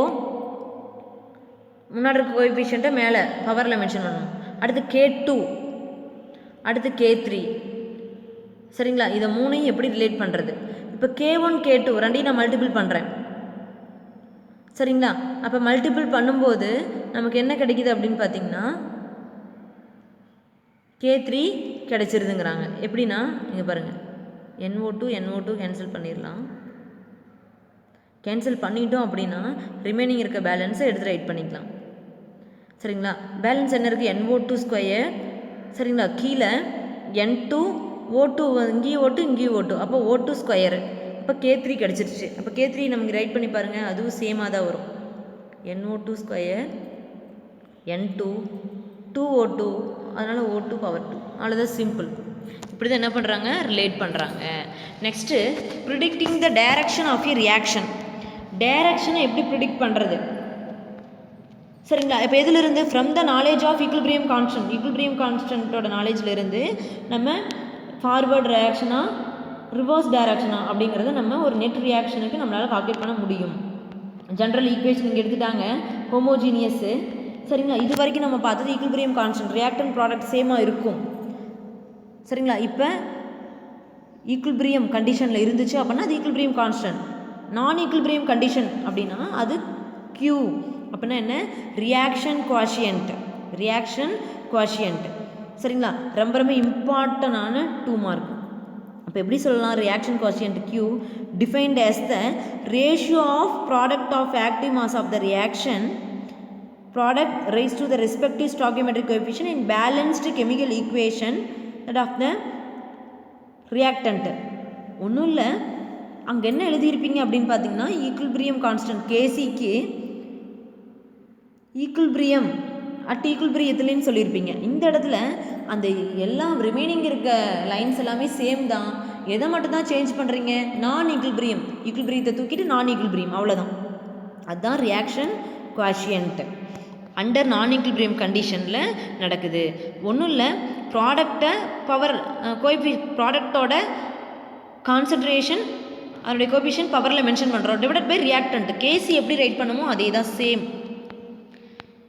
முன்னாடி இருக்க கோஎஃபிஷியண்ட்டை மேலே பவரில் மென்ஷன் பண்ணணும். அடுத்து K2, அடுத்து K3. சரிங்களா? இதை மூணையும் எப்படி ரிலேட் பண்ணுறது? இப்போ K1 K2 ரெண்டையும் நான் மல்டிபிள் பண்ணுறேன். சரிங்களா? அப்போ மல்டிபிள் பண்ணும்போது நமக்கு என்ன கிடைக்குது அப்படின்னு பார்த்தீங்கன்னா K3 கிடைச்சிருதுங்கிறாங்க. எப்படின்னா இங்கே பாருங்கள், NO2 கேன்சல் பண்ணிடலாம். கேன்சல் பண்ணிட்டோம் அப்படின்னா ரிமைனிங் இருக்க பேலன்ஸை எடுத்து ரைட் பண்ணிக்கலாம். சரிங்களா? பேலன்ஸ் என்ன இருக்குது? NO2². சரிங்களா? கீழே N2 O2 இங்கேயும் O2 இங்கேயும் O2, அப்போ O2². அப்போ K3 கிடச்சிருச்சு. அப்போ K3 நமக்கு ரைட் பண்ணி பாருங்கள், அதுவும் சேமாக தான் வரும். NO2², N2 2O2, அதனால் O2 பவர் 2. அவ்வளோதான், சிம்பிள். இப்படி தான் என்ன பண்ணுறாங்க? ரிலேட் பண்ணுறாங்க. Next predicting the direction of a reaction. டைரக்ஷனை எப்படி ப்ரிடிக்ட் பண்ணுறது? சரிங்களா? இப்போ எதுலேருந்து? From the knowledge of equilibrium constant. Equilibrium கான்ஸ்டன்ட்டோட நாலேஜ்லேருந்து நம்ம ஃபார்வர்ட் ரியாக்ஷனா ரிவர்ஸ் டைரக்ஷனா அப்படிங்கிறத நம்ம ஒரு நெட் ரியாக்ஷனுக்கு நம்மளால் கால்குலேட் பண்ண முடியும். ஜென்ரல் ஈக்குவேஷன் இங்கே எடுத்துட்டாங்க, ஹோமோஜீனியஸு. சரிங்களா? இது வரைக்கும் நம்ம பார்த்தது ஈக்குலிபிரியம் கான்ஸ்டன்ட், ரியாக்டன் ப்ராடக்ட் சேமாக இருக்கும். சரிங்களா? இப்போ ஈக்குலிபிரியம் கண்டிஷனில் இருந்துச்சு அப்படின்னா அது ஈக்குலிபிரியம் கான்ஸ்டன்ட். நான் ஈக்குலிபிரியம் கண்டிஷன் அப்படின்னா அது Q. அப்படின்னா என்ன? Reaction quotient. Reaction quotient. சரிங்களா? ரொம்ப ரொம்ப இம்பார்ட்டண்டான 2 மார்க். அப்போ எப்படி சொல்லலாம்? Reaction quotient Q defined as the ratio of product of active mass of the reaction product raised to the respective stoichiometric coefficient in balanced chemical equation that of the reactant. ஒன்றும் இல்லை, அங்கே என்ன எழுதியிருப்பீங்க அப்படின்னு பார்த்தீங்கன்னா ஈக்குலிபிரியம் கான்ஸ்டன்ட் கேசிக்கு ஈக்குலிபிரியம் அட் ஈக்குலிபிரியத்துலேன்னு சொல்லியிருப்பீங்க. இந்த இடத்துல அந்த எல்லாம் ரிமைனிங் இருக்க லைன்ஸ் எல்லாமே சேம் தான். எதை மட்டும் தான் சேஞ்ச் பண்ணுறீங்க? நான் ஈக்குலிபிரியம், ஈக்குலிபிரியத்தை தூக்கிட்டு நான் ஈக்குலிபிரியம், அவ்வளோதான். அதுதான் ரியாக்ஷன் குவாஷியன்ட் அண்டர் நான் ஈக்குலிபிரியம் கண்டிஷனில் நடக்குது. ஒன்றும் இல்லை, ப்ராடக்டை பவர் ப்ராடக்டோட கான்சன்ட்ரேஷன் அதனுடைய கோஎஃபிஷியன்ட் பவரில் மென்ஷன் பண்ணுறோம், டிவைடட் பை ரியாக்டன்ட். கேசி எப்படி ரைட் பண்ணுமோ அதே தான், சேம்.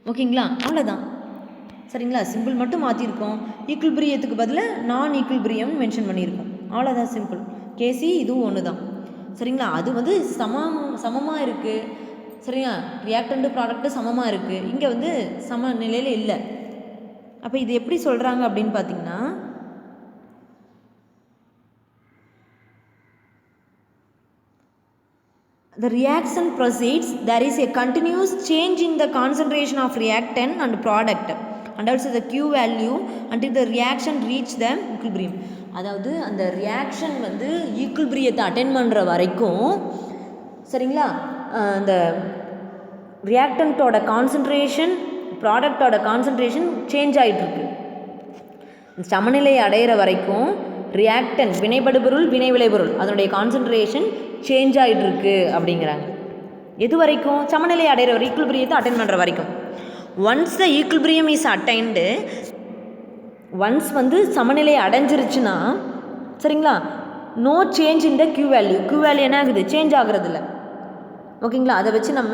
ஓகேங்களா? அவ்வளோதான். சரிங்களா? சிம்பிள் மட்டும் மாற்றிருக்கோம். ஈக்குலிபிரியத்துக்கு பதிலாக நான் ஈக்குலிபிரியம் மென்ஷன் பண்ணியிருக்கோம், அவ்வளோதான், சிம்பிள். கேசி இதுவும் ஒன்று தான். சரிங்களா? அது வந்து சமமாக இருக்குது. சரிங்களா? ரியாக்டன்ட்டு ப்ராடக்ட்டு சமமாக இருக்குது, இங்கே வந்து சம நிலையில் இல்லை. அப்போ இது எப்படி சொல்கிறாங்க அப்படின்னு பார்த்தீங்கன்னா the reaction proceeds, there is a continuous change in the concentration of reactant and product and also the Q value until the reaction reach the equilibrium. அதாவது அந்த ரியாக்ஷன் வந்து ஈக்குலிபிரியத்தை அட்டென்ட் பண்ணுற வரைக்கும், சரிங்களா, அந்த ரியாக்டன்ட்டோட கான்சன்ட்ரேஷன் ப்ராடக்டோட கான்சன்ட்ரேஷன் சேஞ்ச் ஆகிட்டுருக்கு. சமநிலை அடையிற வரைக்கும் ரியாக்டன் வினைபடுபொருள் வினை விளைபொருள் அதனுடைய கான்சன்ட்ரேஷன் சேஞ்ச் ஆகிட்டுருக்கு அப்படிங்கிறாங்க. எது வரைக்கும்? சமநிலை அடைகிற வரை, ஈக்குலிபிரியத்தை அட்டைன் பண்ணுற வரைக்கும். Once the equilibrium is attained, once வந்து சமநிலை அடைஞ்சிருச்சுன்னா, சரிங்களா, no change in the Q value. Q value என்ன ஆகுது? சேஞ்ச் ஆகுறதில்ல. ஓகேங்களா? அதை வச்சு நம்ம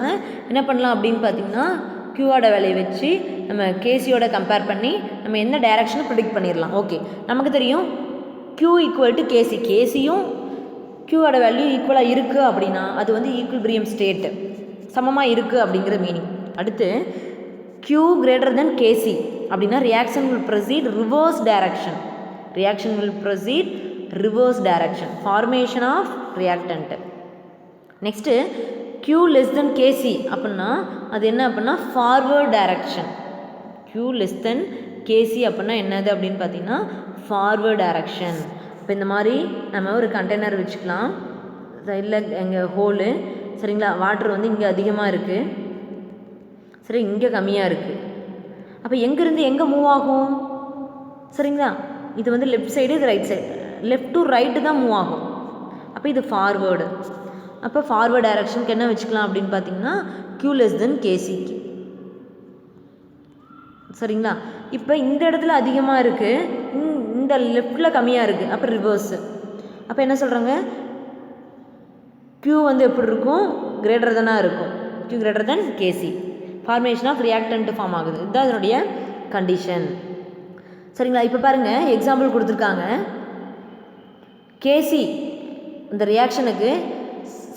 என்ன பண்ணலாம் அப்படின்னு பார்த்தீங்கன்னா Qவோட வேலையை வச்சு நம்ம கேசியோட கம்பேர் பண்ணி நம்ம என்ன டைரக்ஷனை ப்ரிடிக்ட் பண்ணிடலாம். ஓகே, நமக்கு தெரியும் Q ஈக்குவல் டு கேசி. கேசியும் Qவோட வேல்யூ ஈக்குவலாக இருக்குது அப்படின்னா அது வந்து ஈக்குலிபிரியம் ஸ்டேட்டு, சமமாக இருக்குது அப்படிங்கிற மீனிங். அடுத்து Q கிரேட்டர் தென் கேசி அப்படின்னா reaction will proceed reverse direction. Reaction will proceed reverse direction, formation of reactant. Next Q less than K C அப்படின்னா அது என்ன அப்படின்னா forward direction. Q less than K C அப்படின்னா என்னது அப்படின்னு பார்த்தீங்கன்னா ஃபார்வர்ட் டைரக்ஷன். இப்போ இந்த மாதிரி நம்ம ஒரு கண்டெய்னர் வச்சுக்கலாம், இல்லை எங்கள் ஹோலு, சரிங்களா, வாட்டர் வந்து இங்கே அதிகமாக இருக்குது, சரி, இங்கே கம்மியாக இருக்குது. அப்போ எங்கேருந்து எங்கே மூவ் ஆகும்? சரிங்களா, இது வந்து லெஃப்ட் சைடு, இது right side. Left to right தான் மூவ் ஆகும். அப்போ இது ஃபார்வேர்டு. அப்போ ஃபார்வேர்ட் டைரக்ஷனுக்கு என்ன வச்சுக்கலாம் அப்படின்னு பார்த்தீங்கன்னா q லெஸ் தென் கேசிக்கு. சரிங்களா? இப்போ இந்த இடத்துல அதிகமாக இருக்குது, இந்த லெஃப்டில் கம்மியாக இருக்குது. அப்போ ரிவர்ஸு. அப்போ என்ன சொல்கிறாங்க, q வந்து எப்படி இருக்கும், கிரேட்டர் தானாக இருக்கும். q greater than KC. Formation of reactant form ஆகுது. இதுதான் அதனுடைய கண்டிஷன். சரிங்களா? இப்போ பாருங்கள், எக்ஸாம்பிள் கொடுத்துருக்காங்க. கேசி இந்த ரியாக்ஷனுக்கு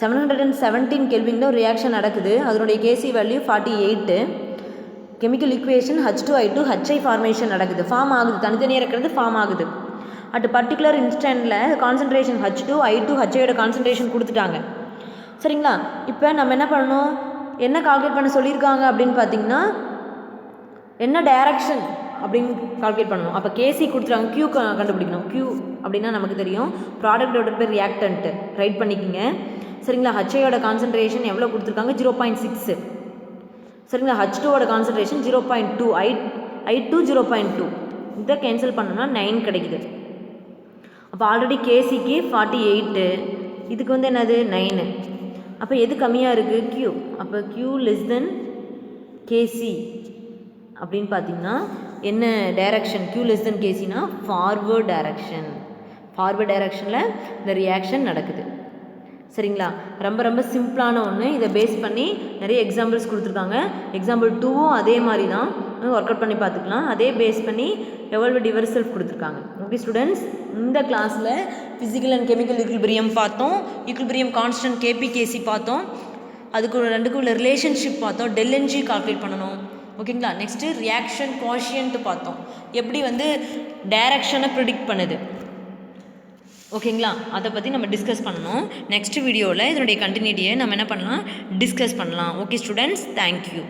717 கெல்வினில் ஒரு ரியாக்ஷன் நடக்குது. அதனுடைய K C value 48. Chemical equation H2I2 HI formation நடக்குது, ஃபார்ம் ஆகுது, தனித்தனியாக இருக்கிறது ஃபார்ம் ஆகுது. அட் பர்டிகுலர் இன்ஸ்டன்ட்டில் கான்சன்ட்ரேஷன் H2I2 HIயோட கான்சன்ட்ரேஷன் கொடுத்துட்டாங்க. சரிங்களா? இப்போ நம்ம என்ன பண்ணணும், என்ன கால்குலேட் பண்ண சொல்லியிருக்காங்க அப்படின்னு பார்த்தீங்கன்னா என்ன டைரக்ஷன் அப்படின்னு கால்குலேட் பண்ணணும். அப்போ கேசி கொடுத்துட்டாங்க, q கண்டுபிடிக்கணும். q அப்படின்னா நமக்கு தெரியும் ப்ராடக்டோட பேர் ரியாக்டன்ட்டு, ரைட் பண்ணிக்கிங்க. சரிங்களா? HIயோட கான்சன்ட்ரேஷன் எவ்வளோ கொடுத்துருக்காங்க, 0.6. சரிங்களா? H2ஓட கான்சன்ட்ரேஷன் 0.2, I2 0.2. இதை கேன்சல் பண்ணோம்னா 9 கிடைக்குது. அப்போ ஆல்ரெடி கேசிக்கு 48, இதுக்கு வந்து என்னது 9. அப்போ எது கம்மியாக இருக்குது, q. அப்போ q லெஸ் தென் கேசி அப்படின்னு பார்த்தீங்கன்னா என்ன டைரக்ஷன், q லெஸ் தென் கேசினா ஃபார்வேர்ட் டைரக்ஷன். ஃபார்வேர்ட் டைரக்ஷனில் இந்த ரியாக்ஷன் நடக்குது. சரிங்களா? ரொம்ப ரொம்ப சிம்பிளான ஒன்று. இதை பேஸ் பண்ணி நிறைய எக்ஸாம்பிள்ஸ் கொடுத்துருக்காங்க. எக்ஸாம்பிள் 2வும் அதே மாதிரி தான், ஒர்க் அவுட் பண்ணி பார்த்துக்கலாம். அதே பேஸ் பண்ணி எவல்வ் டிவர்சல் கொடுத்துருக்காங்க. ஓகே ஸ்டூடெண்ட்ஸ், இந்த கிளாஸில் ஃபிசிக்கல் அண்ட் கெமிக்கல் ஈக்குலிபிரியம் பார்த்தோம், ஈக்குலிபிரியம் கான்ஸ்டன்ட் கேபிகேசி பார்த்தோம், அதுக்கு ரெண்டுக்கும் உள்ள ரிலேஷன்ஷிப் பார்த்தோம், ΔNG கால்குலேட் பண்ணணும். ஓகேங்களா? நெக்ஸ்ட்டு ரியாக்ஷன் கோஷியன்ட்டு பார்த்தோம், எப்படி வந்து டைரக்ஷனை ப்ரிடிக்ட் பண்ணுது. ஓகேங்களா? அதை பற்றி நம்ம டிஸ்கஸ் பண்ணணும். நெக்ஸ்ட் வீடியோவில் இதனுடைய கண்டினியூட்டியை நம்ம என்ன பண்ணலாம், டிஸ்கஸ் பண்ணலாம். Okay students, thank you.